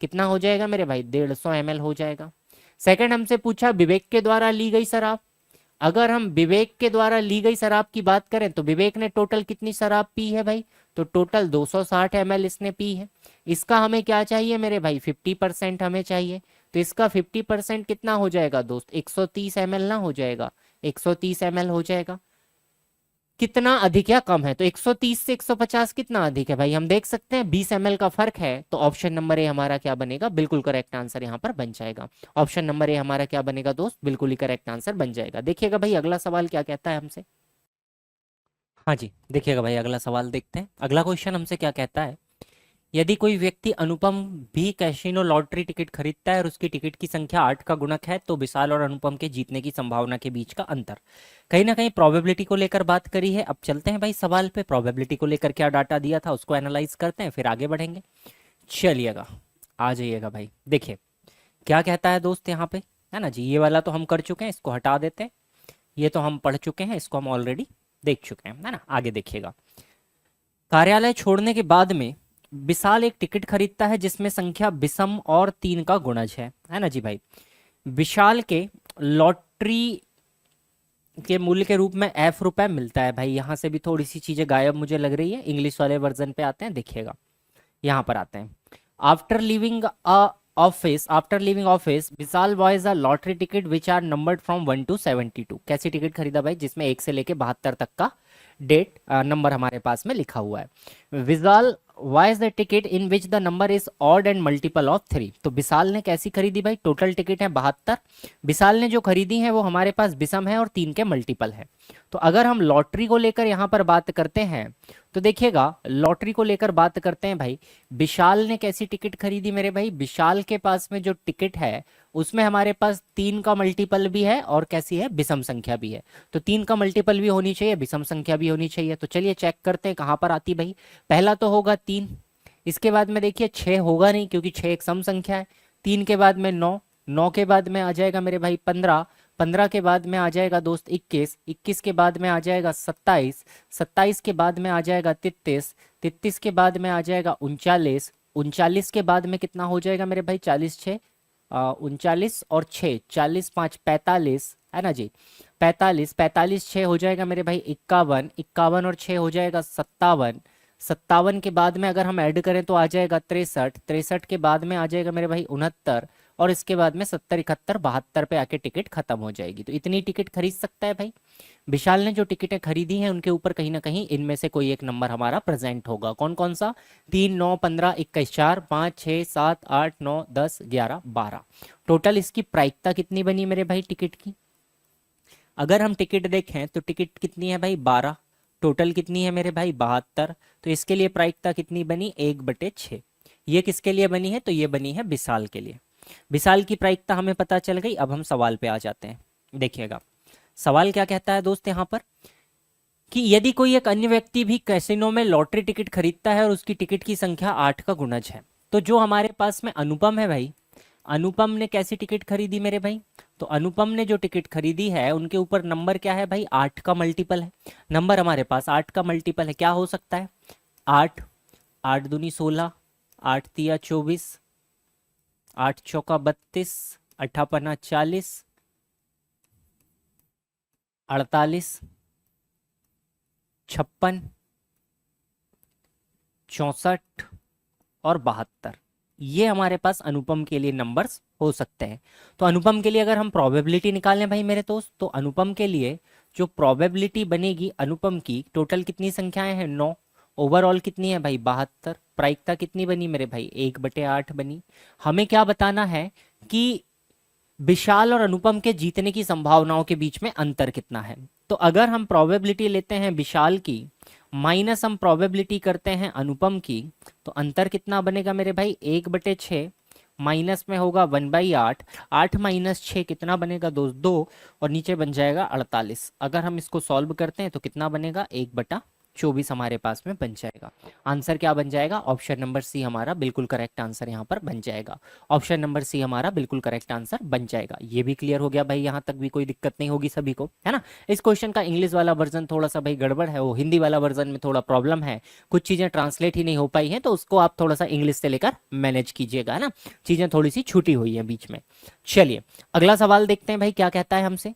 कितना हो जाएगा मेरे भाई, 150 ml हो जाएगा। सेकंड हमसे पूछा विवेक के द्वारा ली गई शराब। अगर हम विवेक के द्वारा ली गई शराब की बात करें तो विवेक ने टोटल कितनी शराब पी है भाई, तो टोटल 260 ml इसने पी है। इसका हमें क्या चाहिए मेरे भाई, 50% हमें चाहिए। तो इसका 50% कितना हो जाएगा दोस्त, 130 ml ना हो जाएगा, 130 ml हो जाएगा। कितना अधिक या कम है, तो 130 से 150 कितना अधिक है भाई, हम देख सकते हैं 20 ml का फर्क है। तो ऑप्शन नंबर ए हमारा क्या बनेगा, बिल्कुल करेक्ट आंसर यहाँ पर बन जाएगा। ऑप्शन नंबर ए हमारा क्या बनेगा दोस्त, बिल्कुल ही करेक्ट आंसर बन जाएगा। देखिएगा भाई अगला सवाल क्या कहता है हमसे। हाँ जी देखिएगा भाई अगला सवाल देखते हैं। अगला क्वेश्चन हमसे क्या कहता है, यदि कोई व्यक्ति अनुपम भी कैसीनो लॉटरी टिकट खरीदता है और उसकी टिकट की संख्या 8 का गुणक है तो विशाल और अनुपम के जीतने की संभावना के बीच का अंतर। कहीं ना कहीं प्रोबेबिलिटी को लेकर बात करी है। अब चलते हैं भाई सवाल पे, प्रोबेबिलिटी को लेकर क्या डाटा दिया था उसको एनालाइज करते हैं, फिर आगे बढ़ेंगे। चलिएगा, आ जाइएगा भाई। देखिए क्या कहता है दोस्त यहाँ पे, है ना जी। ये वाला तो हम कर चुके हैं, इसको हटा देते हैं। ये तो हम पढ़ चुके हैं, इसको हम ऑलरेडी देख चुके हैं, है ना। आगे देखिएगा। कार्यालय छोड़ने के बाद में विशाल एक टिकट खरीदता है जिसमें संख्या विषम और 3 का गुणज है ना जी भाई। विशाल के लॉटरी के मूल्य के रूप में ₹F मिलता है भाई। यहां से भी थोड़ी सी चीजें गायब मुझे लग रही है, इंग्लिश वाले वर्जन पे आते हैं, देखिएगा यहाँ पर आते हैं। After leaving office Vishal buys a lottery ticket which are numbered from 1 to 72। कैसी टिकट खरीदा भाई, जिसमें 1 से लेके 72 तक का डेट नंबर हमारे पास में लिखा हुआ है। Vishal Y is the ticket in which the number is odd and multiple of 3। तो विशाल ने कैसी खरीदी भाई, टोटल टिकट है 72। विशाल ने जो खरीदी है वो हमारे पास विषम है और 3 के मल्टीपल है। तो अगर हम लॉटरी को लेकर यहाँ पर बात करते हैं तो देखिएगा, लॉटरी को लेकर बात करते हैं भाई। विशाल ने कैसी टिकट खरीदी मेरे भाई, विशाल के पास में जो टिकट है उसमें हमारे पास 3 का मल्टीपल भी है और कैसी है, विषम संख्या भी है। तो 3 का मल्टीपल भी होनी चाहिए, विषम संख्या भी होनी चाहिए। तो चलिए चेक करते हैं कहाँ पर आती भाई। पहला तो होगा 3, इसके बाद में देखिए 6 होगा नहीं क्योंकि 6 एक सम संख्या है। 3 के बाद में 9, 9 के बाद में आ जाएगा मेरे भाई 15, 15 के बाद में आ जाएगा दोस्त 21, 21 के बाद में आ जाएगा 27, 27 के बाद में आ जाएगा 33, 33 के बाद में आ जाएगा 39, 39 के बाद में कितना हो जाएगा मेरे भाई 40 6 39 और 6 40 5 45, है ना जी। 45, 45 6 हो जाएगा मेरे भाई 51, 51 और 6 हो जाएगा 57, 57 के बाद में अगर हम ऐड करें तो आ जाएगा 63, 63 के बाद में आ जाएगा मेरे भाई 69 और इसके बाद में 70 71 72 पे आके टिकट खत्म हो जाएगी। तो इतनी टिकट खरीद सकता है भाई। विशाल ने जो टिकटें खरीदी हैं उनके ऊपर कहीं ना कहीं इनमें से कोई एक नंबर हमारा प्रेजेंट होगा। कौन कौन सा, 3 9 15 21 4 5 6 7 8 9 10 11 12। टोटल इसकी प्रायिकता कितनी बनी मेरे भाई टिकट की, अगर हम टिकट देखें तो टिकट कितनी है भाई 12, टोटल कितनी है मेरे भाई 72। तो इसके लिए प्रायिकता कितनी बनी 1/6। ये किसके लिए बनी है, तो ये बनी है विशाल के लिए। विशाल की प्रायिकता हमें पता चल गई। अब हम सवाल पे आ जाते हैं। देखिएगा सवाल क्या कहता है दोस्त यहाँ पर, कि यदि कोई एक अन्य व्यक्ति भी कैसीनो में लॉटरी टिकट खरीदता है और उसकी टिकट की संख्या 8 का गुणज है। तो जो हमारे पास में अनुपम है भाई, अनुपम ने कैसी टिकट खरीदी मेरे भाई, तो अनुपम ने जो टिकट खरीदी है उनके ऊपर नंबर क्या है भाई, 8 का मल्टीपल है। नंबर हमारे पास 8 का मल्टीपल है, क्या हो सकता है 8, 8 दूनी 16, 8 तिया 24, 8 चौका 32, 8 पन्ना 40, 48, 56, 64 और 72। ये हमारे पास अनुपम के लिए नंबर्स हो सकते हैं। तो अनुपम के लिए अगर हम प्रोबेबिलिटी निकालें भाई मेरे दोस्त, तो अनुपम के लिए जो प्रोबेबिलिटी बनेगी अनुपम की, टोटल कितनी संख्याएं हैं 9, ओवरऑल कितनी है भाई 72, प्रायिकता कितनी बनी मेरे भाई 1/8 बनी। हमें क्या बताना है कि विशाल और अनुपम के जीतने की संभावनाओं के बीच में अंतर कितना है। तो अगर हम प्रोबेबिलिटी लेते हैं विशाल की माइनस हम प्रोबेबिलिटी करते हैं अनुपम की, तो अंतर कितना बनेगा मेरे भाई 1/6, माइनस में होगा 1/8, 8 माइनस 6 कितना बनेगा दोस्त 2 और नीचे बन जाएगा 48। अगर हम इसको सॉल्व करते हैं तो कितना बनेगा 1/24 हमारे पास में बन जाएगा। आंसर क्या बन जाएगा, ऑप्शन नंबर सी हमारा बिल्कुल करेक्ट आंसर यहाँ पर बन जाएगा। ऑप्शन नंबर सी हमारा बिल्कुल करेक्ट आंसर बन जाएगा। ये भी क्लियर हो गया भाई, यहाँ तक भी कोई दिक्कत नहीं होगी सभी को, है ना। इस क्वेश्चन का इंग्लिश वाला वर्जन थोड़ा सा भाई गड़बड़ है, वो हिंदी वाला वर्जन में थोड़ा प्रॉब्लम है, कुछ चीजें ट्रांसलेट ही नहीं हो पाई हैं, तो उसको आप थोड़ा सा इंग्लिश से लेकर मैनेज कीजिएगा, है ना। चीजें थोड़ी सी छूटी हुई है बीच में। चलिए अगला सवाल देखते हैं भाई क्या कहता है हमसे।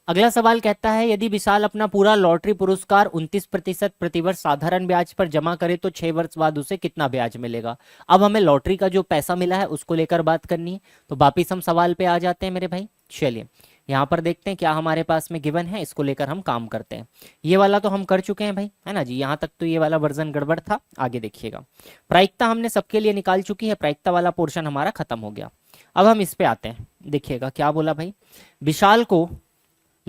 अगला सवाल कहता है, यदि विशाल अपना पूरा लॉटरी पुरस्कार 29% प्रतिवर्ष साधारण ब्याज पर जमा करे तो 6 वर्ष बाद उसे कितना ब्याज मिलेगा। अब हमें लॉटरी का जो पैसा मिला है उसको लेकर बात करनी है। तो वापिस हम सवाल पे आ जाते हैं मेरे भाई। चलिए यहाँ पर देखते हैं क्या हमारे पास में गिवन है, इसको लेकर हम काम करते हैं। ये वाला तो हम कर चुके हैं भाई, है ना जी। यहाँ तक तो ये वाला वर्जन गड़बड़ था। आगे देखिएगा, प्रायिकता हमने सबके लिए निकाल चुकी है, प्रायिकता वाला पोर्शन हमारा खत्म हो गया। अब हम इस पे आते हैं। देखिएगा क्या बोला भाई, विशाल को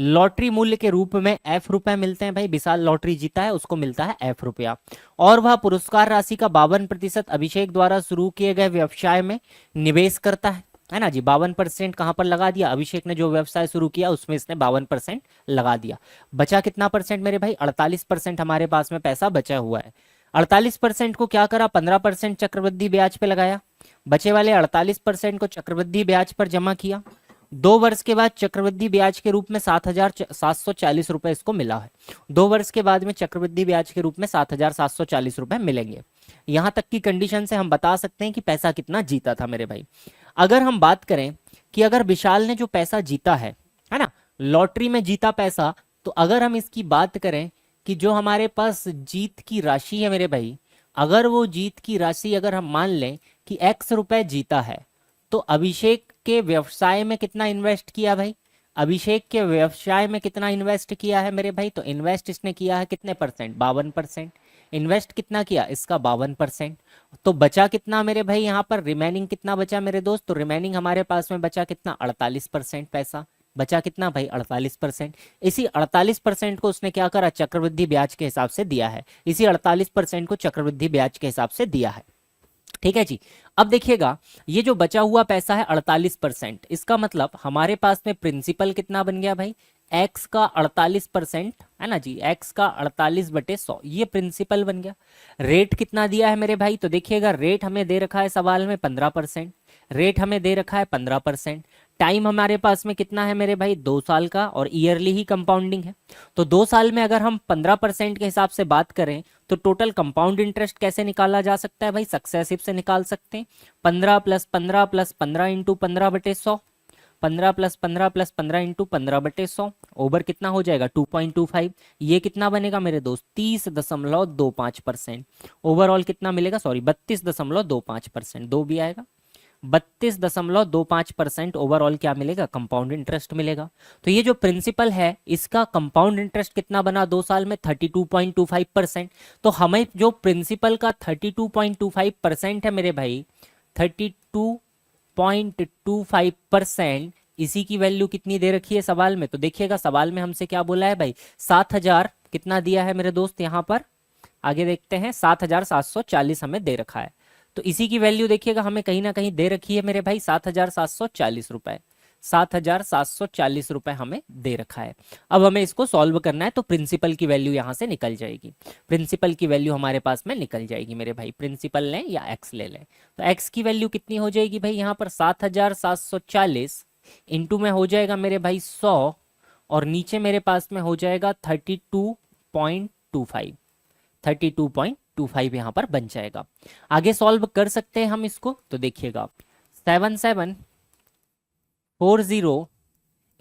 लॉटरी मूल्य के रूप में F रुपए मिलते हैं भाई, विशाल लॉटरी जीता है उसको मिलता है F रुपया, और वह पुरस्कार राशि का 52% अभिषेक द्वारा शुरू किए गए व्यवसाय में निवेश करता है ना जी। 52% कहाँ पर लगा दिया, अभिषेक ने जो व्यवसाय शुरू किया उसमें इसने 52% लगा दिया। बचा कितना परसेंट मेरे भाई, 48% हमारे पास में पैसा बचा हुआ है। 48% को क्या करा, 15% चक्रवृद्धि ब्याज पे लगाया, बचे वाले 48% को चक्रवृद्धि ब्याज पर जमा किया। 2 वर्ष के बाद चक्रवृद्धि ब्याज के रूप में 7,740 रुपए इसको मिला है। 2 वर्ष के बाद में चक्रवृद्धि ब्याज के रूप में 7,740 रुपए मिलेंगे। यहां तक की कंडीशन से हम बता सकते हैं कि पैसा कितना जीता था मेरे भाई। अगर हम बात करें कि अगर विशाल ने जो पैसा जीता है ना, लॉटरी में जीता पैसा, तो अगर हम इसकी बात करें कि जो हमारे पास जीत की राशि है मेरे भाई, अगर वो जीत की राशि अगर हम मान लें कि X रुपए जीता है, तो अभिषेक के व्यवसाय में कितना इन्वेस्ट किया भाई, अभिषेक के व्यवसाय में कितना इन्वेस्ट किया है मेरे भाई, तो इन्वेस्ट इसने किया है कितने परसेंट, 52%। इन्वेस्ट कितना किया इसका, 52%। तो बचा कितना मेरे भाई, यहाँ पर रिमेनिंग कितना बचा मेरे दोस्त, तो रिमेनिंग हमारे पास में बचा कितना, 48% पैसा बचा कितना भाई, 48%। इसी 48% को उसने क्या करा, चक्रवृद्धि ब्याज के हिसाब से दिया है, इसी 48% को चक्रवृद्धि ब्याज के हिसाब से दिया है। ठीक है जी। अब देखिएगा ये जो बचा हुआ पैसा है 48%, इसका मतलब हमारे पास में प्रिंसिपल कितना बन गया भाई, x का 48% है ना जी, x का 48/100 ये प्रिंसिपल बन गया। रेट कितना दिया है मेरे भाई, तो देखिएगा रेट हमें दे रखा है सवाल में 15%, रेट हमें दे रखा है 15%। टाइम हमारे पास में कितना है मेरे भाई, 2 साल का, और ईयरली ही कंपाउंडिंग है। तो 2 साल में अगर हम 15% के हिसाब से बात करें तो टोटल कंपाउंड इंटरेस्ट कैसे निकाला जा सकता है भाई, सक्सेसिव से निकाल सकते हैं। 15 + 15 + 15 इंटू 15/100, 15 + 15 + 15 इंटू 15/100 ओवर कितना हो जाएगा, 2.25। ये कितना बनेगा मेरे दोस्त, 30.25%। ओवरऑल कितना मिलेगा, सॉरी 32.25%, दो भी आएगा, 32.25% ओवरऑल क्या मिलेगा, कंपाउंड इंटरेस्ट मिलेगा। तो ये जो प्रिंसिपल है इसका कंपाउंड इंटरेस्ट कितना बना 2 साल में, 32.25%। तो हमें जो प्रिंसिपल का 32.25% है मेरे भाई, 32.25%, इसी की वैल्यू कितनी दे रखी है सवाल में, तो देखिएगा सवाल में हमसे क्या बोला है भाई, 7,000 कितना दिया है मेरे दोस्त, यहाँ पर आगे देखते हैं, 7,740 हमें दे रखा है। तो इसी की वैल्यू देखिएगा हमें कहीं ना कहीं दे रखी है मेरे भाई, 7,740 रुपए, 7,740 रुपए हमें दे रखा है। अब हमें इसको सॉल्व करना है, तो प्रिंसिपल की वैल्यू यहां से निकल जाएगी, प्रिंसिपल की वैल्यू हमारे पास में निकल जाएगी मेरे भाई। प्रिंसिपल लें या एक्स ले लें, तो एक्स की वैल्यू कितनी हो जाएगी भाई, यहाँ पर 7,740 इंटू में हो जाएगा मेरे भाई 100, और नीचे मेरे पास में हो जाएगा 32.25, 32.25 यहाँ पर बन जाएगा। आगे सॉल्व कर सकते हैं हम इसको, तो देखिएगा 7740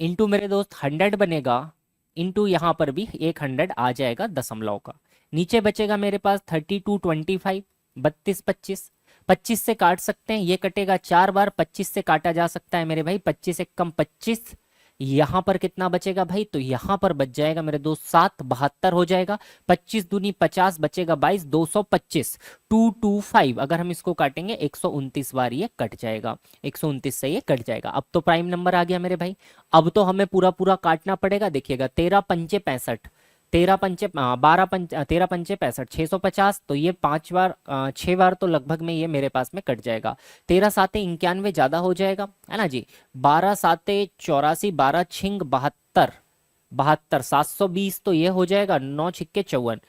इंटू मेरे दोस्त 100 बनेगा, इंटू यहाँ पर भी एक 100 आ जाएगा दशमलव का, नीचे बचेगा मेरे पास 32.25, 32 25 से काट सकते हैं, ये कटेगा 4 बार, 25 से काटा जा सकता है मेरे भाई, 25 एक कम 25, यहाँ पर कितना बचेगा भाई, तो यहाँ पर बच जाएगा मेरे दोस्त 7, 72 हो जाएगा, 25 दूनी 50 बचेगा 22, 225, 225 अगर हम इसको काटेंगे 129 बार ये कट जाएगा, 129 से ये कट जाएगा। अब तो प्राइम नंबर आ गया मेरे भाई, अब तो हमें पूरा पूरा काटना पड़ेगा। देखिएगा 13 पंचे 65, 13 पंचे 12 पंच 13 पंचे 65, 650, तो ये 5 बार 6 बार तो लगभग में ये मेरे पास में कट जाएगा। 13 साते 91 ज्यादा हो जाएगा है ना जी, 12 साते 84, 12 छिंग 72, 72 720 तो ये हो जाएगा, 9 छिक्के 54,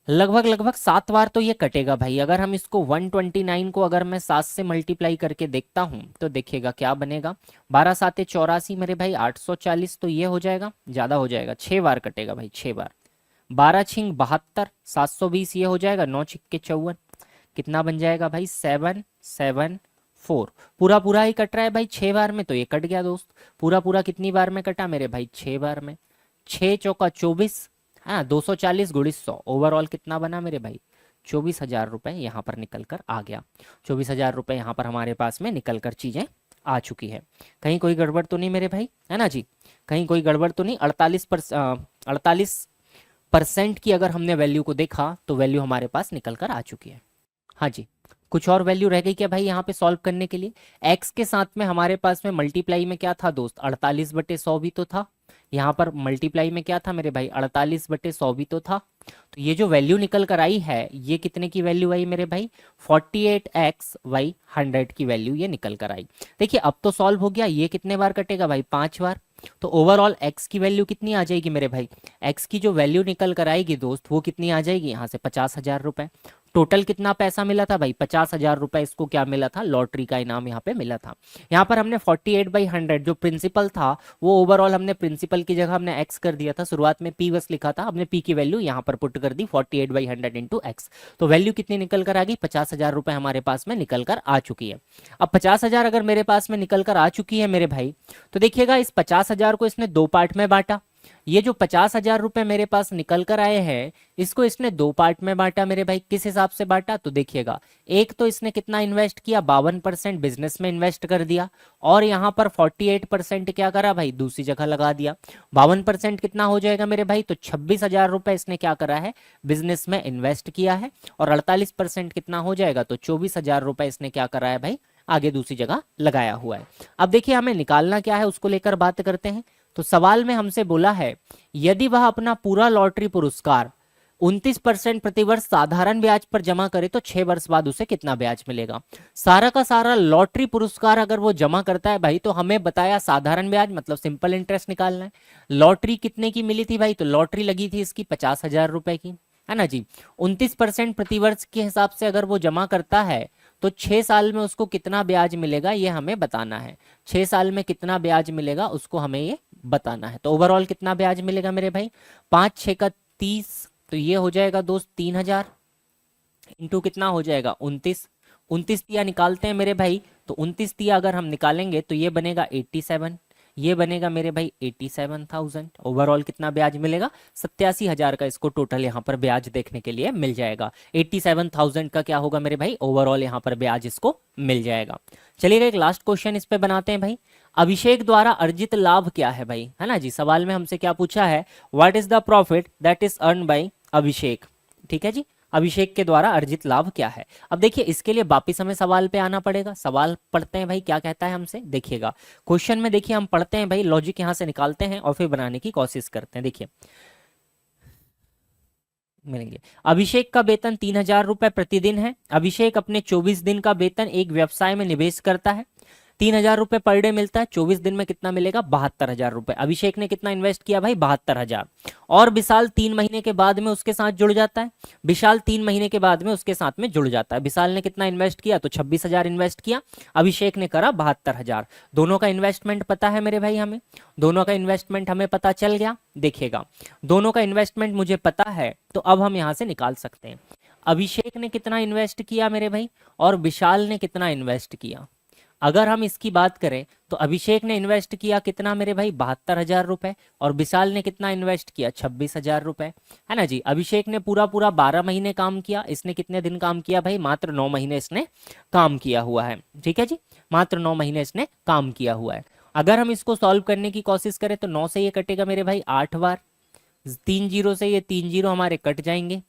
लगभग 7 बार तो ये कटेगा भाई। अगर हम इसको 129 को अगर मैं 7 से मल्टीप्लाई करके देखता हूं तो देखिएगा क्या बनेगा, 12 साते 84 मेरे भाई 840, तो ये हो जाएगा, ज्यादा हो जाएगा, 6 बार कटेगा भाई, 6 बार, 12 छिंग 72, 720 ये हो जाएगा, 9 छिक्के 54, कितना बन जाएगा भाई 774, पूरा पूरा ही कट रहा है भाई 6 बार में, तो ये कट गया दोस्त। पूरा पूरा कितनी बार में कटा मेरे भाई, 6 बार में, 6 चौका 24, हाँ 240 गुणित 100, ओवरऑल कितना बना मेरे भाई, 24,000 रुपए यहाँ पर निकल कर आ गया। 24,000 रुपए यहाँ पर हमारे पास में निकल कर चीजें आ चुकी है। कहीं कोई गड़बड़ तो नहीं मेरे भाई, है ना जी, कहीं कोई गड़बड़ तो नहीं। 48% की अगर हमने वैल्यू को देखा तो वैल्यू हमारे पास निकल कर आ चुकी है। हाँ जी, कुछ और वैल्यू रह गई क्या भाई यहाँ पे सॉल्व करने के लिए। एक्स के साथ में हमारे पास में मल्टीप्लाई में क्या था दोस्त, 48/100 भी तो था, यहाँ पर मल्टीप्लाई में क्या था मेरे भाई, 48/100 भी तो था। तो ये जो वैल्यू निकल कर आई है, ये कितने की वैल्यू आई मेरे भाई, 48x/100 की वैल्यू ये निकल कर आई। देखिए अब तो सॉल्व हो गया, ये कितने बार कटेगा भाई, 5 बार। तो ओवरऑल x की वैल्यू कितनी आ जाएगी मेरे भाई, x की जो वैल्यू निकल कर आएगी दोस्त, वो कितनी आ जाएगी, यहाँ से 50,000 रुपए। टोटल कितना पैसा मिला था भाई, 50,000 रुपए इसको क्या मिला था, लॉटरी का इनाम यहाँ पे मिला था। यहाँ पर हमने 48/100 जो प्रिंसिपल था, वो ओवरऑल हमने प्रिंसिपल की जगह हमने x कर दिया था, शुरुआत में p बस लिखा था, हमने p की वैल्यू यहाँ पर पुट कर दी 48/100 इंटू x। तो वैल्यू कितनी निकल कर आ गई, 50,000 रुपए हमारे पास में निकल कर आ चुकी है। अब 50,000 अगर मेरे पास में निकल कर आ चुकी है मेरे भाई, तो देखिएगा इस 50,000 को इसने दो पार्ट में बांटा। ये जो 50,000 रुपए मेरे पास निकल कर आए हैं, इसको इसने दो पार्ट में बांटा मेरे भाई। किस हिसाब से बांटा, तो देखिएगा, एक तो इसने कितना इन्वेस्ट किया, 52% बिजनेस में इन्वेस्ट कर दिया, और यहाँ पर 48% क्या करा भाई, दूसरी जगह लगा दिया। 52% कितना हो जाएगा मेरे भाई, तो 26,000 रुपए इसने क्या करा है, बिजनेस में इन्वेस्ट किया है। और 48% कितना हो जाएगा, तो 24,000 रुपए इसने क्या करा है भाई, आगे दूसरी जगह लगाया हुआ है। अब देखिए हमें निकालना क्या है, उसको लेकर बात करते हैं। तो सवाल में हमसे बोला है, यदि वह अपना पूरा लॉटरी पुरस्कार 29% प्रतिवर्ष साधारण ब्याज पर जमा करे तो 6 वर्ष बाद उसे कितना ब्याज मिलेगा। सारा का सारा लॉटरी पुरस्कार अगर वो जमा करता है भाई, तो हमें बताया साधारण ब्याज मतलब सिंपल इंटरेस्ट निकालना है। लॉटरी कितने की मिली थी भाई, तो लॉटरी लगी थी इसकी 50,000 रुपए की, है ना जी। 29% प्रतिवर्ष के हिसाब से अगर वो जमा करता है, तो 6 साल में उसको कितना ब्याज मिलेगा ये हमें बताना है। 6 साल में कितना ब्याज मिलेगा उसको हमें ये बताना है। तो ओवरऑल कितना ब्याज मिलेगा मेरे भाई, 5 6 का 30, तो ये हो जाएगा दोस्त 3,000 इंटू कितना हो जाएगा 29। 29 तिया निकालते हैं मेरे भाई, तो 29 तिया अगर हम निकालेंगे तो ये बनेगा 87, ये बनेगा मेरे भाई 87,000। ओवरऑल कितना ब्याज मिलेगा, 87,000 का इसको टोटल यहाँ पर ब्याज देखने के लिए मिल जाएगा। 87,000 का क्या होगा मेरे भाई, ओवरऑल यहाँ पर ब्याज इसको मिल जाएगा। चलिएगा एक लास्ट क्वेश्चन इस पे बनाते हैं भाई। अभिषेक द्वारा अर्जित लाभ क्या है भाई, है ना जी। सवाल में हमसे क्या पूछा है, what is the profit that is earn by Abhishek. ठीक है जी, अभिषेक के द्वारा अर्जित लाभ क्या है। अब देखिए इसके लिए वापिस हमें सवाल पे आना पड़ेगा। सवाल पढ़ते हैं भाई, क्या कहता है हमसे, देखिएगा क्वेश्चन में देखिए हम पढ़ते हैं भाई, लॉजिक यहां से निकालते हैं और फिर बनाने की कोशिश करते हैं। देखिए मिलेंगे, अभिषेक का वेतन 3,000 रुपए प्रतिदिन है। अभिषेक अपने 24 दिन का वेतन एक व्यवसाय में निवेश करता है। 3,000 रुपए पर डे मिलता है, 24 दिन में कितना मिलेगा, 72,000 रुपए। अभिषेक ने कितना इन्वेस्ट किया भाई, 72,000। और विशाल 3 महीने के बाद में उसके साथ जुड़ जाता है। विशाल 3 महीने के बाद में उसके साथ में जुड़ जाता है। विशाल ने कितना इन्वेस्ट किया, तो 26,000 इन्वेस्ट किया, अभिषेक ने करा 72,000। दोनों का इन्वेस्टमेंट पता है मेरे भाई हमें, दोनों का इन्वेस्टमेंट हमें पता चल गया। देखिएगा दोनों का इन्वेस्टमेंट मुझे पता है, तो अब हम यहां से निकाल सकते हैं अभिषेक ने कितना इन्वेस्ट किया मेरे भाई, और विशाल ने कितना इन्वेस्ट किया। अगर हम इसकी बात करें तो अभिषेक ने इन्वेस्ट किया कितना मेरे भाई, 72,000 रुपए, और विशाल ने कितना इन्वेस्ट किया, 26,000 रुपए, है ना जी। अभिषेक ने पूरा पूरा 12 महीने काम किया, इसने कितने दिन काम किया भाई, मात्र 9 महीने इसने काम किया हुआ है। ठीक है जी, मात्र 9 महीने इसने काम किया हुआ है। अगर हम इसको सॉल्व करने की कोशिश करें तो 9 से ये कटेगा मेरे भाई 8 बार, 3 जीरो से ये 3 जीरो हमारे कट जाएंगे,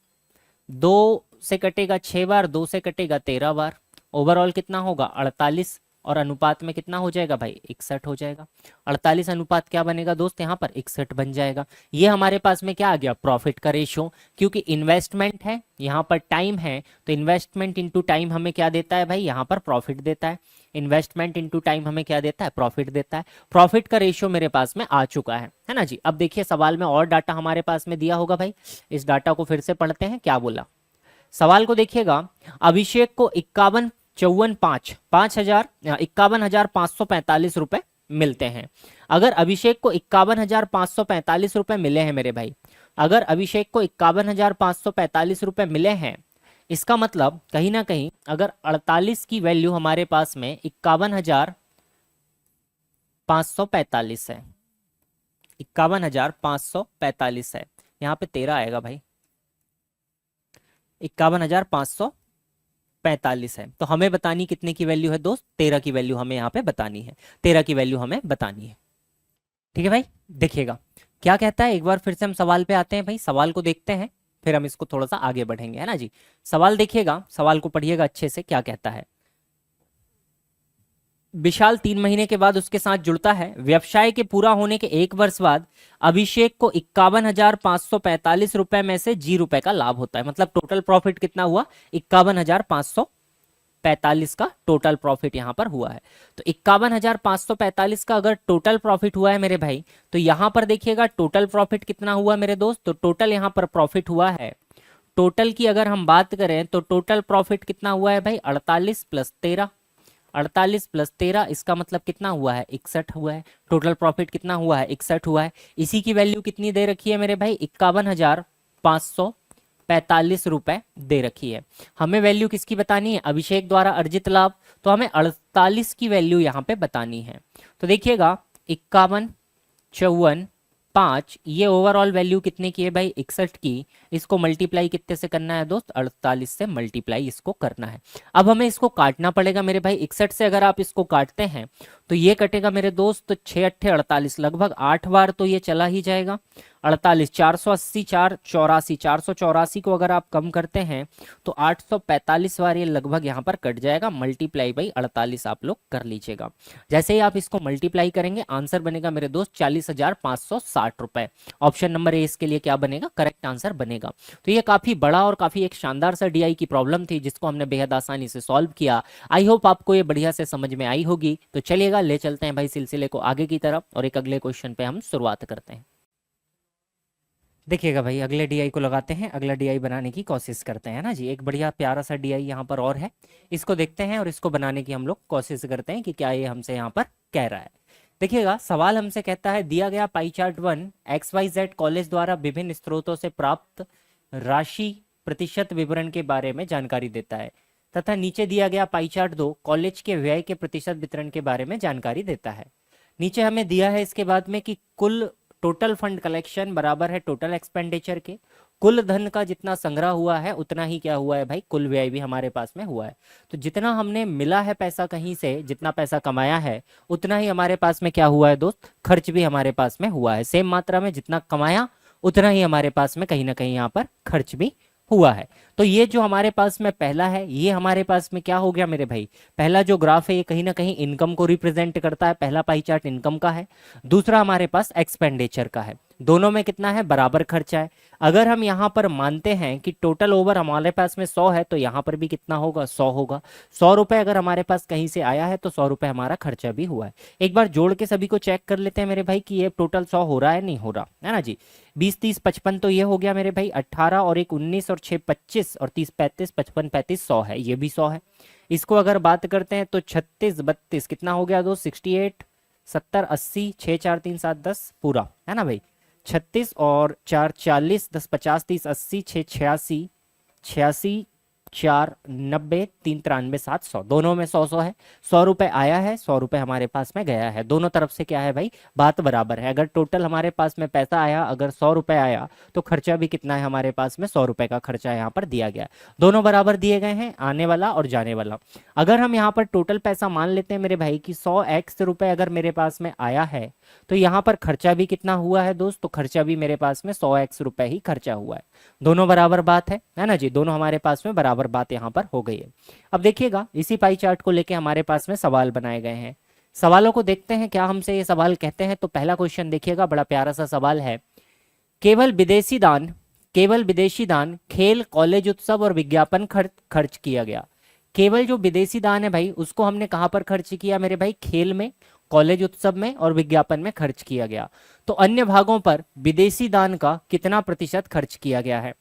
2 से कटेगा 6 बार, 2 से कटेगा 13 बार। ओवरऑल कितना होगा 48, और अनुपात में कितना हो जाएगा भाई 61 हो जाएगा। 48 अनुपात क्या बनेगा दोस्त, यहाँ पर 61 बन जाएगा। ये हमारे पास में क्या आ गया, प्रॉफिट का रेशियो। क्योंकि इन्वेस्टमेंट है, यहाँ पर टाइम है, तो इन्वेस्टमेंट इनटू टाइम हमें क्या देता है भाई, यहाँ पर प्रॉफिट देता है। इन्वेस्टमेंट इनटू टाइम हमें क्या देता है, प्रॉफिट देता है। प्रॉफिट का रेशियो मेरे पास में आ चुका है ना जी। अब देखिए सवाल में और डाटा हमारे पास में दिया होगा भाई, इस डाटा को फिर से पढ़ते हैं। क्या बोला सवाल को देखिएगा, अभिषेक को 51,545 रुपए मिलते हैं। अगर अभिषेक को 51,545 रुपए मिले हैं मेरे भाई, अगर अभिषेक को 51,545 रुपए मिले हैं, इसका मतलब कहीं ना कहीं अगर 48 की वैल्यू हमारे पास में 51,545 है, 51,545 है, यहाँ पे 13 आएगा भाई, 51,545 है। तो हमें बतानी कितने की वैल्यू है दोस्त, 13 की वैल्यू हमें यहाँ पे बतानी है, 13 की वैल्यू हमें बतानी है। ठीक है भाई, देखिएगा क्या कहता है। एक बार फिर से हम सवाल पे आते हैं भाई, सवाल को देखते हैं, फिर हम इसको थोड़ा सा आगे बढ़ेंगे, है ना जी। सवाल देखिएगा, सवाल को पढ़िएगा अच्छे से, क्या कहता है। विशाल 3 महीने के बाद उसके साथ जुड़ता है। व्यवसाय के पूरा होने के 1 वर्ष बाद अभिषेक को 51,545 रुपए में से ₹0 का लाभ होता है। मतलब टोटल प्रॉफिट कितना हुआ? 51,545 का टोटल प्रॉफिट यहां पर हुआ है। तो 51,545 का अगर टोटल प्रॉफिट हुआ है मेरे भाई, तो यहां पर देखिएगा टोटल प्रॉफिट कितना हुआ मेरे दोस्त। तो टोटल यहां पर प्रॉफिट हुआ है, टोटल की अगर हम बात करें तो टोटल प्रॉफिट कितना हुआ है भाई? 48 प्लस 13, 48 प्लस 13 इसका मतलब कितना हुआ है? 61 हुआ है। टोटल प्रॉफिट कितना हुआ है? 61 हुआ है। इसी की वैल्यू कितनी दे रखी है मेरे भाई? 51,545 रुपए दे रखी है। हमें वैल्यू किसकी बतानी है? अभिषेक द्वारा अर्जित लाभ। तो हमें 48 की वैल्यू यहाँ पे बतानी है। तो देखिएगा 51, 54, 5, ये ओवरऑल वैल्यू कितने की है भाई? 61 की। इसको मल्टीप्लाई कितने से करना है दोस्त? 48 से मल्टीप्लाई इसको करना है। अब हमें इसको काटना पड़ेगा मेरे भाई। 61 से अगर आप इसको काटते हैं तो ये कटेगा मेरे दोस्त, तो 6 अट्ठे 48, लगभग 8 बार तो ये चला ही जाएगा। 48, 480, 484, 484 को अगर आप कम करते हैं तो 845 बार ये लगभग यहाँ पर कट जाएगा। मल्टीप्लाई बाई 48 आप लोग कर लीजिएगा। जैसे ही आप इसको मल्टीप्लाई करेंगे आंसर बनेगा मेरे दोस्त 40,560 रुपए। ऑप्शन नंबर ए इसके लिए क्या बनेगा? करेक्ट आंसर बनेगा। तो ये काफी बड़ा और काफी एक शानदार सा डीआई की प्रॉब्लम थी जिसको हमने बेहद आसानी से सॉल्व किया। आई होप आपको ये बढ़िया से समझ में आई होगी। तो चलिएगा ले चलते हैं भाई सिलसिले को आगे की तरफ और एक अगले क्वेश्चन पे हम शुरुआत करते हैं। देखिएगा भाई अगले डीआई को लगाते हैं, अगला डीआई बनाने की कोशिश करते हैं ना जी। एक बढ़िया प्यारा सा डीआई यहाँ पर और है, इसको देखते हैं और इसको बनाने की हम लोग कोशिश करते हैं कि क्या ये हमसे यहाँ पर कह रहा है। देखिएगा सवाल हमसे कहता है दिया गया पाई चार्ट 1 XYZ कॉलेज द्वारा विभिन्न स्रोतों से प्राप्त राशि प्रतिशत विवरण के बारे में जानकारी देता है, तथा नीचे दिया गया पाई चार्ट 2 कॉलेज के व्यय के प्रतिशत वितरण के बारे में जानकारी देता है। नीचे हमें दिया है इसके बाद में कि कुल टोटल फंड कलेक्शन बराबर है टोटल एक्सपेंडिचर के। कुल धन का जितना संग्रह हुआ है उतना ही क्या हुआ है भाई? कुल व्यय भी हमारे पास में हुआ है। तो जितना हमने मिला है पैसा कहीं से, जितना पैसा कमाया है उतना ही हमारे पास में क्या हुआ है दोस्त? खर्च भी हमारे पास में हुआ है। सेम मात्रा में जितना कमाया उतना ही हमारे पास में कहीं ना कहीं यहाँ पर खर्च भी हुआ है। तो ये जो हमारे पास में पहला है ये हमारे पास में क्या हो गया मेरे भाई? पहला जो ग्राफ है ये कहीं ना कहीं इनकम को रिप्रेजेंट करता है। पहला पाई चार्ट इनकम का है, दूसरा हमारे पास एक्सपेंडिचर का है। दोनों में कितना है? बराबर खर्चा है। अगर हम यहाँ पर मानते हैं कि टोटल ओवर हमारे पास में 100 है तो यहाँ पर भी कितना होगा? 100 होगा। 100 रुपए अगर हमारे पास कहीं से आया है तो 100 रुपए हमारा खर्चा भी हुआ है। एक बार जोड़ के सभी को चेक कर लेते हैं मेरे भाई कि ये टोटल 100 हो रहा है नहीं हो रहा है ना जी। 20, 30, 55 तो ये हो गया मेरे भाई। 18 और 1 19 और 6 25 और 30 35, 55 35 100 है, ये भी 100 है। इसको अगर बात करते हैं तो 36 32 कितना हो गया दोस्त? 68 70 80 6 4 3 7 10 पूरा है ना भाई। 36 और 4 40 10 50 30 80 6 86 86 4 90 3 93 7 100, दोनों में 100 100 है। 100 रुपए आया है, 100 रुपए हमारे पास में गया है। दोनों तरफ से क्या है भाई? बात बराबर है। अगर टोटल हमारे पास में पैसा आया, अगर 100 रुपए आया तो खर्चा भी कितना है हमारे पास में? 100 रुपए का खर्चा यहाँ पर दिया गया। दोनों बराबर दिए गए हैं, आने वाला और जाने वाला। अगर हम यहाँ पर टोटल पैसा मान लेते हैं मेरे भाई कि 100x रुपए अगर मेरे पास में आया है तो यहाँ पर खर्चा भी कितना हुआ है दोस्त? तो खर्चा भी मेरे पास में 100x रुपए ही खर्चा हुआ है। दोनों बराबर बात है ना जी। दोनों हमारे पास में बराबर बात यहाँ पर हो गई है। अब देखिएगा इसी पाई चार्ट को लेके हमारे पास में सवाल बनाए गए हैं। सवालों को देखते हैं क्या हमसे ये सवाल कहते हैं। तो पहला क्वेश्चन देखिएगा, बड़ा प्यारा सा सवाल है। केवल विदेशी दान खेल, कॉलेज उत्सव और विज्ञापन खर्च किया गया। केवल जो विदेशी दान है भाई उसको हमने कहां पर खर्च किया मेरे भाई? खेल में, कॉलेज उत्सव में और विज्ञापन में खर्च किया गया। तो अन्य भागों पर विदेशी दान का कितना प्रतिशत खर्च किया गया है?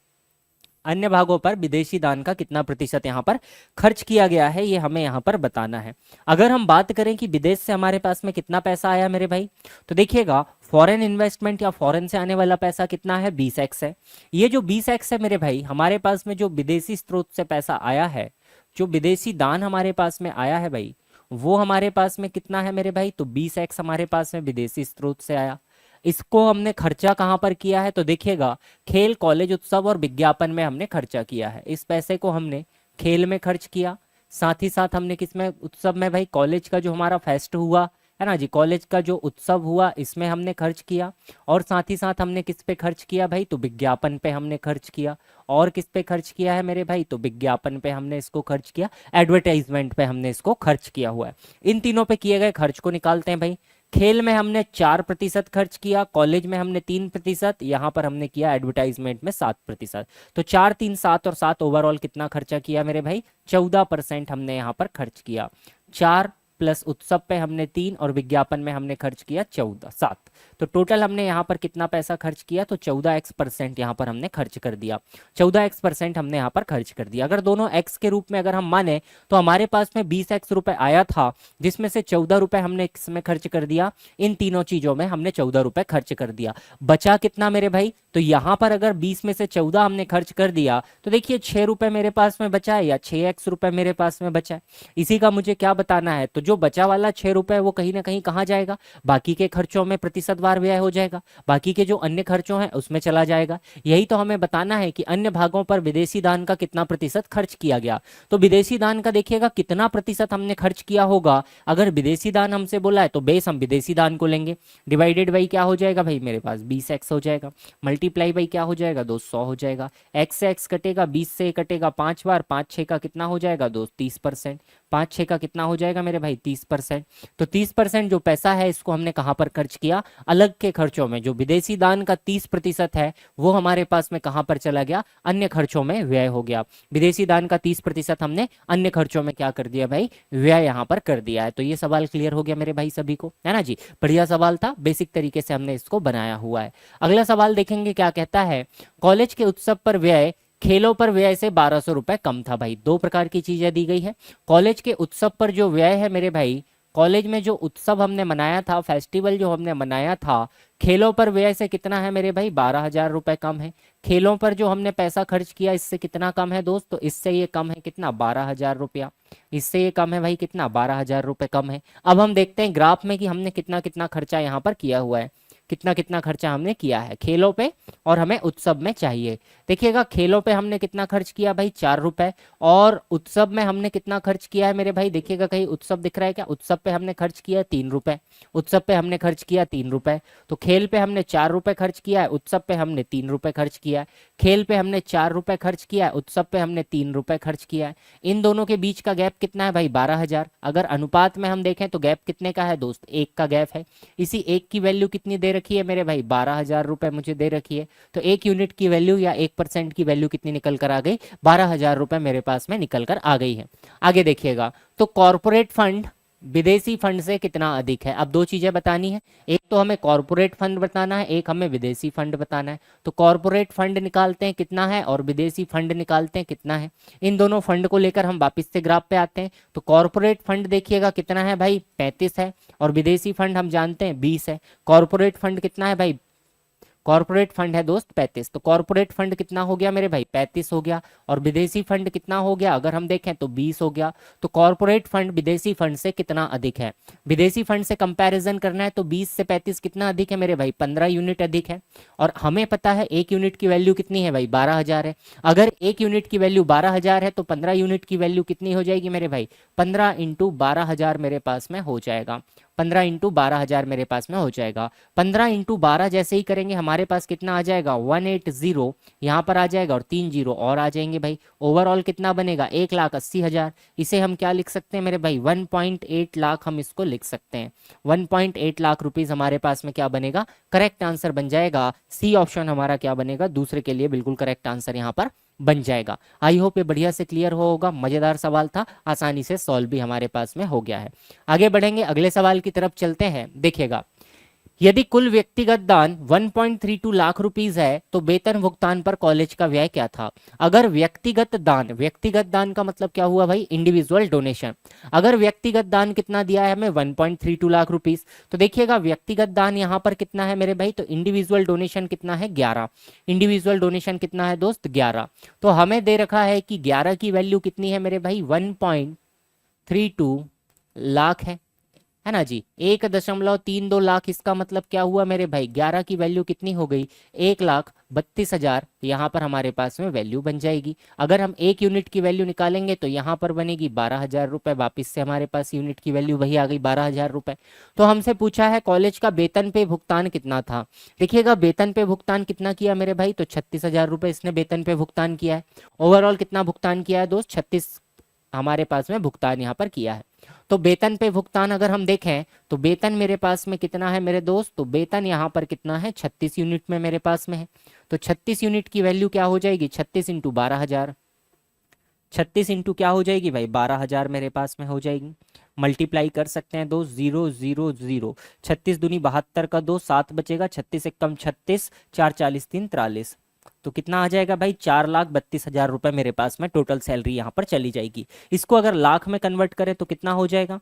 अन्य भागों पर विदेशी दान का कितना प्रतिशत यहाँ पर खर्च किया गया है, ये हमें यहाँ पर बताना है। अगर हम बात करें कि विदेश से हमारे पास में कितना पैसा आया मेरे भाई, तो देखिएगा फॉरेन इन्वेस्टमेंट या फॉरेन से आने वाला पैसा कितना है? 20x है। ये जो 20x है मेरे भाई, हमारे पास में जो विदेशी स्रोत से पैसा आया है, जो विदेशी दान हमारे पास में आया है भाई, वो हमारे पास में कितना है मेरे भाई? तो 20x हमारे पास में विदेशी स्रोत से आया। इसको हमने खर्चा कहां पर किया है? तो देखिएगा खेल, कॉलेज उत्सव और विज्ञापन में हमने खर्चा किया है। इस पैसे को हमने खेल में खर्च किया, साथ ही साथ हमने किसमें? उत्सव में भाई। कॉलेज का जो हमारा फेस्ट हुआ, है ना जी। कॉलेज का जो उत्सव हुआ इसमें हमने खर्च किया, और साथ ही साथ हमने किस पे खर्च किया भाई, तो विज्ञापन पे हमने खर्च किया। और किस पे खर्च किया है मेरे भाई, तो विज्ञापन पे हमने इसको खर्च किया, एडवर्टाइजमेंट पे हमने इसको खर्च किया हुआ है। इन तीनों पे किए गए खर्च को निकालते हैं भाई। खेल में हमने 4% खर्च किया, कॉलेज में हमने 3%, यहाँ पर हमने किया एडवर्टाइजमेंट में 7%। तो 4 3 7 और 7 ओवरऑल कितना खर्चा किया मेरे भाई, 14% हमने यहाँ पर खर्च किया। 4 प्लस उत्सव पे हमने 3 और विज्ञापन में हमने खर्च किया 7। तो टोटल हमने यहाँ पर कितना पैसा खर्च किया, तो 14x% यहाँ पर हमने खर्च कर दिया। 14x% हमने यहाँ पर खर्च कर दिया। अगर दोनों x के रूप में अगर हम माने तो हमारे पास में 20x रुपए आया था, जिसमें से 14 रुपए हमने इसमें खर्च कर दिया। इन तीनों चीजों में हमने 14 रुपए खर्च कर दिया। बचा कितना मेरे भाई, तो यहाँ पर अगर 20 में से 14 हमने खर्च कर दिया तो देखिए 6 रुपए मेरे पास में बचा है, या 6x रुपए मेरे पास में बचा है। इसी का मुझे क्या बताना है, तो जो बचा वाला 6 रुपए वो कहीं ना कहीं कहाँ जाएगा, बाकी के खर्चों में प्रतिशतवार व्यय हो जाएगा, बाकी के जो अन्य खर्चों हैं उसमें चला जाएगा। यही तो हमें बताना है कि अन्य भागों पर विदेशी दान का कितना प्रतिशत खर्च किया गया। तो विदेशी दान का देखिएगा कितना प्रतिशत हमने खर्च किया होगा। अगर विदेशी दान हमसे बोला है तो बेस हम विदेशी दान को लेंगे, डिवाइडेड बाई क्या हो जाएगा भाई मेरे पास 20x हो जाएगा, मल्टीप्लाई बाई क्या हो जाएगा दोस्त 100 हो जाएगा। x से x कटेगा, 20 से कटेगा 5 बार, 5 6 का कितना हो जाएगा दोस्त 30%, 5 6 का कितना हो जाएगा मेरे भाई 30%। तो 30% जो पैसा है इसको हमने कहाँ पर खर्च किया, अलग के खर्चों में। जो विदेशी दान का 30% है वो हमारे पास में कहाँ पर चला गया, अन्य खर्चों में व्यय हो गया। विदेशी दान का 30% हमने अन्य खर्चों में क्या कर दिया भाई, व्यय यहाँ पर कर दिया है। तो ये सवाल क्लियर हो गया मेरे भाई सभी को, है ना जी। बढ़िया सवाल था, बेसिक तरीके से हमने इसको बनाया हुआ है। अगला सवाल देखेंगे क्या कहता है, कॉलेज के उत्सव पर व्यय खेलों पर व्यय से 1200 रुपए कम था। भाई दो प्रकार की चीजें दी गई है। कॉलेज के उत्सव पर जो व्यय है मेरे भाई, कॉलेज में जो उत्सव हमने मनाया था, फेस्टिवल जो हमने मनाया था, खेलों पर व्यय से कितना है मेरे भाई 12,000 रुपए कम है। खेलों पर जो हमने पैसा खर्च किया इससे कितना कम है दोस्त, तो इससे ये कम है कितना 12,000 रुपया। इससे ये कम है भाई कितना 12,000 रुपए कम है। अब हम देखते हैं ग्राफ में कि हमने कितना कितना खर्चा यहाँ पर किया हुआ है, कितना कितना खर्चा हमने किया है खेलों पे, और हमें उत्सव में चाहिए। देखिएगा खेलों पे हमने कितना खर्च किया भाई 4 रुपए, और उत्सव में हमने कितना खर्च किया है मेरे भाई, देखिएगा कहीं उत्सव दिख रहा है क्या, उत्सव पे हमने खर्च किया 3 रुपए, उत्सव पे हमने खर्च किया 3 रुपए। तो खेल पे हमने 4 रुपए खर्च किया है, उत्सव पे हमने 3 रुपए खर्च किया है। खेल पे हमने 4 रुपए खर्च किया है, उत्सव पे हमने 3 रुपए खर्च किया है। इन दोनों के बीच का गैप कितना है भाई 12,000। अगर अनुपात में हम देखें तो गैप कितने का है दोस्त, 1 का गैप है। इसी 1 की वैल्यू कितनी दे रखी है मेरे भाई 12,000 रुपए मुझे दे रखी है। तो 1 यूनिट की वैल्यू या 1% की वैल्यू कितनी निकल कर आ गई, 12,000 रुपए मेरे पास में निकल कर आ गई है। आगे देखिएगा, तो कॉर्पोरेट फंड विदेशी फंड से कितना अधिक है। अब दो चीजें बतानी है, एक तो हमें कॉर्पोरेट फंड बताना है, एक हमें विदेशी फंड बताना है। तो कॉर्पोरेट फंड निकालते हैं कितना है, और विदेशी फंड निकालते हैं कितना है। इन दोनों फंड को लेकर हम वापस से ग्राफ पे आते हैं। तो कॉर्पोरेट फंड देखिएगा कितना है भाई 35 है, और विदेशी फंड हम जानते हैं 20 है। कॉर्पोरेट फंड कितना है भाई, कॉर्पोरेट फंड है दोस्त 35। तो कॉर्पोरेट फंड कितना हो गया मेरे भाई 35 हो गया, और विदेशी फंड कितना हो गया अगर हम देखें तो 20 हो गया। तो कॉर्पोरेट फंड विदेशी फंड से कितना अधिक है, विदेशी फंड से कंपैरिजन करना है तो 20 से 35 कितना अधिक है मेरे भाई 15 यूनिट अधिक है। और हमें पता है 1 यूनिट की वैल्यू कितनी है भाई 12,000 है। अगर 1 यूनिट की वैल्यू 12,000 है तो 15 यूनिट की वैल्यू कितनी हो जाएगी मेरे भाई 15 इंटू 12,000 मेरे पास में हो जाएगा। 15 इंटू 12,000 मेरे पास में हो जाएगा। 15 इंटू 12 जैसे ही करेंगे हमारे पास कितना आ जाएगा 180 यहाँ पर आ जाएगा, और 3 जीरो और आ जाएंगे भाई। ओवरऑल कितना बनेगा 1,80,000। इसे हम क्या लिख सकते हैं मेरे भाई 1.8 लाख हम इसको लिख सकते हैं। 1.8 लाख रुपीज हमारे पास में क्या बनेगा, करेक्ट आंसर बन जाएगा। सी ऑप्शन हमारा क्या बनेगा, दूसरे के लिए बिल्कुल करेक्ट आंसर यहाँ पर बन जाएगा। आई होप ये बढ़िया से क्लियर होगा, मजेदार सवाल था, आसानी से सॉल्व भी हमारे पास में हो गया है। आगे बढ़ेंगे, अगले सवाल की तरफ चलते हैं। देखिएगा, यदि कुल व्यक्तिगत दान 1.32 लाख रुपीस है तो वेतन भुगतान पर कॉलेज का व्यय क्या था। अगर व्यक्तिगत दान का मतलब क्या हुआ भाई, इंडिविजुअल डोनेशन। अगर व्यक्तिगत दान कितना दिया है हमें 1.32 लाख रुपीस, तो देखिएगा व्यक्तिगत दान यहाँ पर कितना है मेरे भाई, तो इंडिविजुअल डोनेशन कितना है 11। इंडिविजुअल डोनेशन कितना है दोस्त 11। तो हमें दे रखा है कि 11 की वैल्यू कितनी है मेरे भाई 1.32 लाख है है ना जी। 1.32 लाख, इसका मतलब क्या हुआ मेरे भाई, 11 की वैल्यू कितनी हो गई, 1,32,000। यहाँ पर हमारे पास में वैल्यू बन जाएगी। अगर हम 1 यूनिट की वैल्यू निकालेंगे तो यहाँ पर बनेगी 12,000 रुपए, वापिस से हमारे पास यूनिट की वैल्यू वही आ गई 12,000 रुपए। तो हमसे पूछा है कॉलेज का वेतन पे भुगतान कितना था। देखिएगा वेतन पे भुगतान कितना किया मेरे भाई, तो 36,000 रुपए इसने वेतन पे भुगतान किया है। ओवरऑल कितना भुगतान किया है दोस्त, 36 हमारे पास में भुगतान यहाँ पर किया है। तो वेतन पे भुगतान अगर हम देखें तो वेतन मेरे पास में कितना है मेरे दोस्त, तो वेतन यहाँ पर कितना है, 36 यूनिट में मेरे पास में है। तो 36 यूनिट की वैल्यू क्या हो जाएगी, 36 इंटू 12,000, 36 इंटू क्या हो जाएगी भाई, 12,000 मेरे पास में हो जाएगी। मल्टीप्लाई कर सकते हैं दोस्त, 0 0 0, 36 दूनी 72 का 2, 7 बचेगा, 36 एक कम 36, 4 40 3 43। तो कितना आ जाएगा भाई, 4,32,000 रुपए मेरे पास में टोटल सैलरी यहाँ पर चली जाएगी। इसको अगर लाख में कन्वर्ट करें तो कितना हो जाएगा,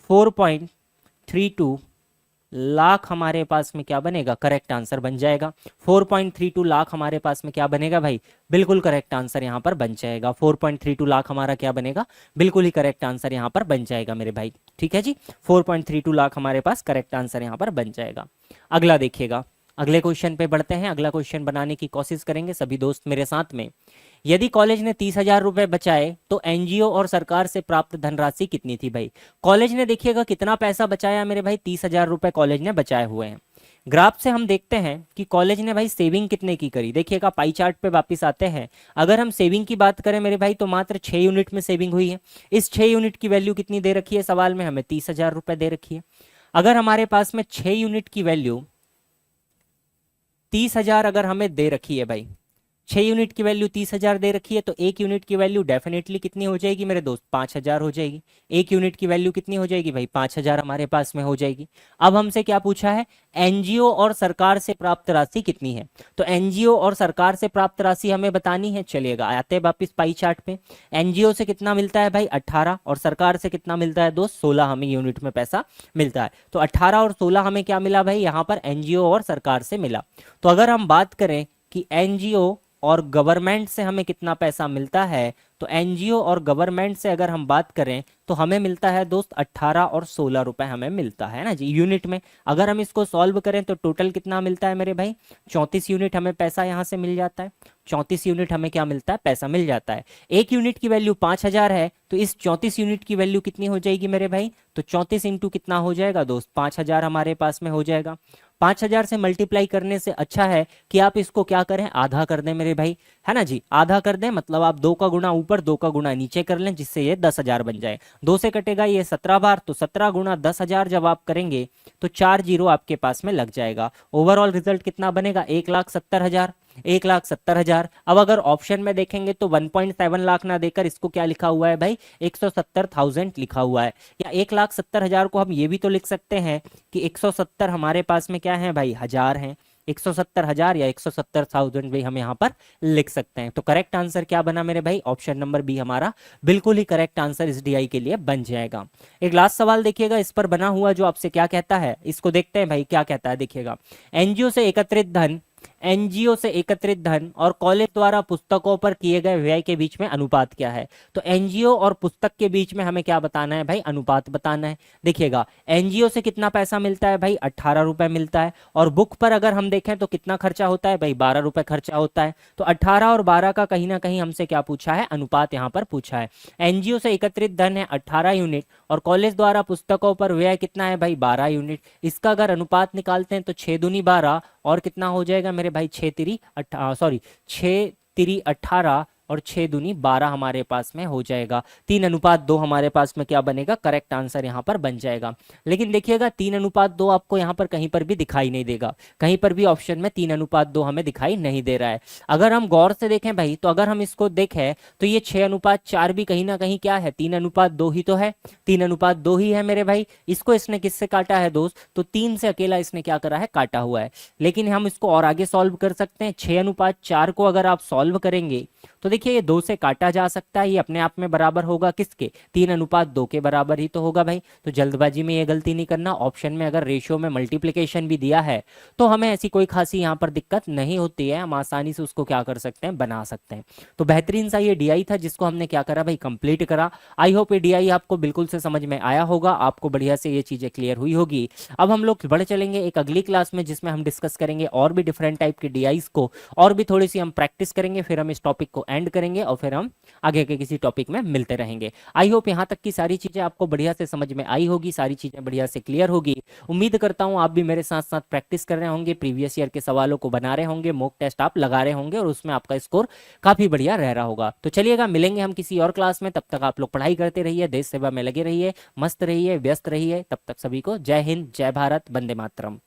4.32 लाख हमारे पास में क्या बनेगा, करेक्ट आंसर बन जाएगा। 4.32 लाख हमारे पास में क्या बनेगा भाई, बिल्कुल करेक्ट आंसर यहाँ पर बन जाएगा। 4.32 लाख हमारा क्या बनेगा, बिल्कुल ही करेक्ट आंसर यहाँ पर बन जाएगा मेरे भाई। ठीक है जी, 4.32 लाख हमारे पास करेक्ट आंसर यहाँ पर बन जाएगा। अगला देखिएगा, अगले क्वेश्चन पे बढ़ते हैं। अगला क्वेश्चन बनाने की कोशिश करेंगे सभी दोस्त मेरे साथ में। यदि कॉलेज ने 30,000 रुपए बचाए तो एनजीओ और सरकार से प्राप्त धनराशि कितनी थी भाई। कॉलेज ने देखिएगा कितना पैसा बचाया मेरे भाई, 30,000 रुपए कॉलेज ने बचाए हुए हैं। ग्राफ से हम देखते हैं कि कॉलेज ने भाई सेविंग कितने की करी। देखिएगा पाई चार्ट पे वापस आते हैं। अगर हम सेविंग की बात करें मेरे भाई तो मात्र 6 यूनिट में सेविंग हुई है। इस 6 यूनिट की वैल्यू कितनी दे रखी है सवाल में, हमें 30,000 रुपए दे रखी है। अगर हमारे पास में 6 यूनिट की वैल्यू 30,000 अगर हमें दे रखी है भाई, 6 यूनिट की वैल्यू 30,000 दे रखी है, तो 1 यूनिट की वैल्यू डेफिनेटली कितनी हो जाएगी मेरे दोस्त, 5,000 हो जाएगी। 1 यूनिट की वैल्यू कितनी हो जाएगी भाई, 5,000 हमारे पास में हो जाएगी। अब हमसे क्या पूछा है, एनजीओ और सरकार से प्राप्त राशि कितनी है। तो एनजीओ और सरकार से प्राप्त राशि हमें बतानी है। चलिएगा आते हैं वापिस पाई चार्ट पे। एनजीओ से कितना मिलता है भाई, 18, और सरकार से कितना मिलता है दोस्त, 16 हमें यूनिट में पैसा मिलता है। तो 18 और 16 हमें क्या मिला भाई, यहाँ पर एनजीओ और सरकार से मिला। तो अगर हम बात करें कि एनजीओ और गवर्नमेंट से हमें कितना पैसा मिलता है, तो एनजीओ और गवर्नमेंट से अगर हम बात करें तो हमें मिलता है दोस्त 18 और 16 रुपए हमें मिलता है ना जी यूनिट में। अगर हम इसको सॉल्व करें तो टोटल कितना मिलता है मेरे भाई, 34 यूनिट हमें पैसा यहाँ से मिल जाता है। 34 यूनिट हमें क्या मिलता है, पैसा मिल जाता है। 1 यूनिट की वैल्यू 5,000 है, तो इस 34 यूनिट की वैल्यू कितनी हो जाएगी मेरे भाई, तो 34 इंटू कितना हो जाएगा दोस्त, 5,000 हमारे पास में हो जाएगा। 5,000 से मल्टीप्लाई करने से अच्छा है कि आप इसको क्या करें, आधा कर दें मेरे भाई, है ना जी, आधा कर दें। मतलब आप 2 का गुणा ऊपर 2 का गुणा नीचे कर लें, जिससे ये 10,000 बन जाए। 2 से कटेगा ये 17 बार, तो 17 गुणा 10,000 जब आप करेंगे तो 4 जीरो आपके पास में लग जाएगा। ओवरऑल रिजल्ट कितना बनेगा, 1,70,000, 1,70,000। अब अगर ऑप्शन में देखेंगे तो 1.7 लाख ना देकर इसको क्या लिखा हुआ है भाई, 170,000 लिखा हुआ है। या 1,70,000 को हम ये भी तो लिख सकते हैं कि 170 हमारे पास में क्या है भाई, हजार हैं। 170,000 या 170,000 भी हम यहाँ पर लिख सकते हैं। तो करेक्ट आंसर क्या बना मेरे भाई, ऑप्शन नंबर बी हमारा बिल्कुल ही करेक्ट आंसर इस डीआई के लिए बन जाएगा। एक लास्ट सवाल देखिएगा इस पर बना हुआ, जो आपसे क्या कहता है, इसको देखते हैं भाई क्या कहता है। देखिएगा एनजीओ से एकत्रित धन और कॉलेज द्वारा पुस्तकों पर किए गए व्यय के बीच में अनुपात क्या है। तो एनजीओ और पुस्तक के बीच में हमें क्या बताना है भाई, अनुपात बताना है। देखिएगा एनजीओ से कितना पैसा मिलता है भाई, 18 रुपए मिलता है, और बुक पर अगर हम देखें तो कितना खर्चा होता है भाई, 12 रुपए खर्चा होता है। तो 18 और 12 का कहीं ना कहीं हमसे क्या पूछा है, अनुपात यहाँ पर पूछा है। एनजीओ से एकत्रित धन है 18 यूनिट और कॉलेज द्वारा पुस्तकों पर व्यय कितना है भाई, 12 यूनिट। इसका अगर अनुपात निकालते हैं तो 6 दूनी 12 और कितना हो जाएगा मेरे भाई, 6 तिरी 18 और 6 दूनी 12 हमारे पास में हो जाएगा। 3:2 हमारे पास में क्या बनेगा, करेक्ट आंसर यहाँ पर बन जाएगा। लेकिन देखिएगा 3:2 आपको यहाँ पर कहीं पर भी दिखाई नहीं देगा, कहीं पर भी ऑप्शन में 3:2 हमें दिखाई नहीं दे रहा है। अगर हम गौर से देखें भाई, तो अगर हम इसको देखें तो ये 6:4 भी कहीं ना कहीं क्या है, 3:2 ही तो है, 3:2 ही है मेरे भाई। इसको इसने किससे काटा है दोस्त, तो 3 से अकेला इसने क्या करा है, काटा हुआ है। लेकिन हम इसको और आगे सॉल्व कर सकते हैं। 6:4 को अगर आप सॉल्व करेंगे तो देखिए ये 2 से काटा जा सकता है, ये अपने आप में बराबर होगा किसके, 3:2 के बराबर ही तो होगा भाई। तो जल्दबाजी में ये गलती नहीं करना, ऑप्शन में अगर रेशियो में मल्टीप्लिकेशन भी दिया है तो हमें ऐसी कोई खासी यहाँ पर दिक्कत नहीं होती है, हम आसानी से उसको क्या कर सकते हैं, बना सकते हैं। तो बेहतरीन सा ये डीआई था जिसको हमने क्या करा भाई, कंप्लीट करा। आई होप ये डीआई आपको बिल्कुल से समझ में आया होगा, आपको बढ़िया से ये चीजें क्लियर हुई होगी। अब हम लोग बढ़ चलेंगे एक अगली क्लास में जिसमें हम डिस्कस करेंगे और भी डिफरेंट टाइप के डीआईस को, और भी थोड़ी सी हम प्रैक्टिस करेंगे, फिर हम इस टॉपिक को एंड करेंगे और फिर हम आगे के किसी टॉपिक में मिलते रहेंगे। आई होप यहाँ तक की सारी चीजें आपको बढ़िया से समझ में आई होगी, सारी चीजें बढ़िया से क्लियर होगी। उम्मीद करता हूँ आप भी मेरे साथ साथ प्रैक्टिस कर रहे होंगे, प्रीवियस ईयर के सवालों को बना रहे होंगे, मॉक टेस्ट आप लगा रहे होंगे और उसमें आपका स्कोर काफी बढ़िया रह रहा होगा। तो चलिएगा, मिलेंगे हम किसी और क्लास में, तब तक आप लोग पढ़ाई करते रहिए, देश सेवा में लगे रहिए, मस्त रहिए, व्यस्त रहिए। तब तक सभी को जय हिंद, जय भारत, वंदे मातरम।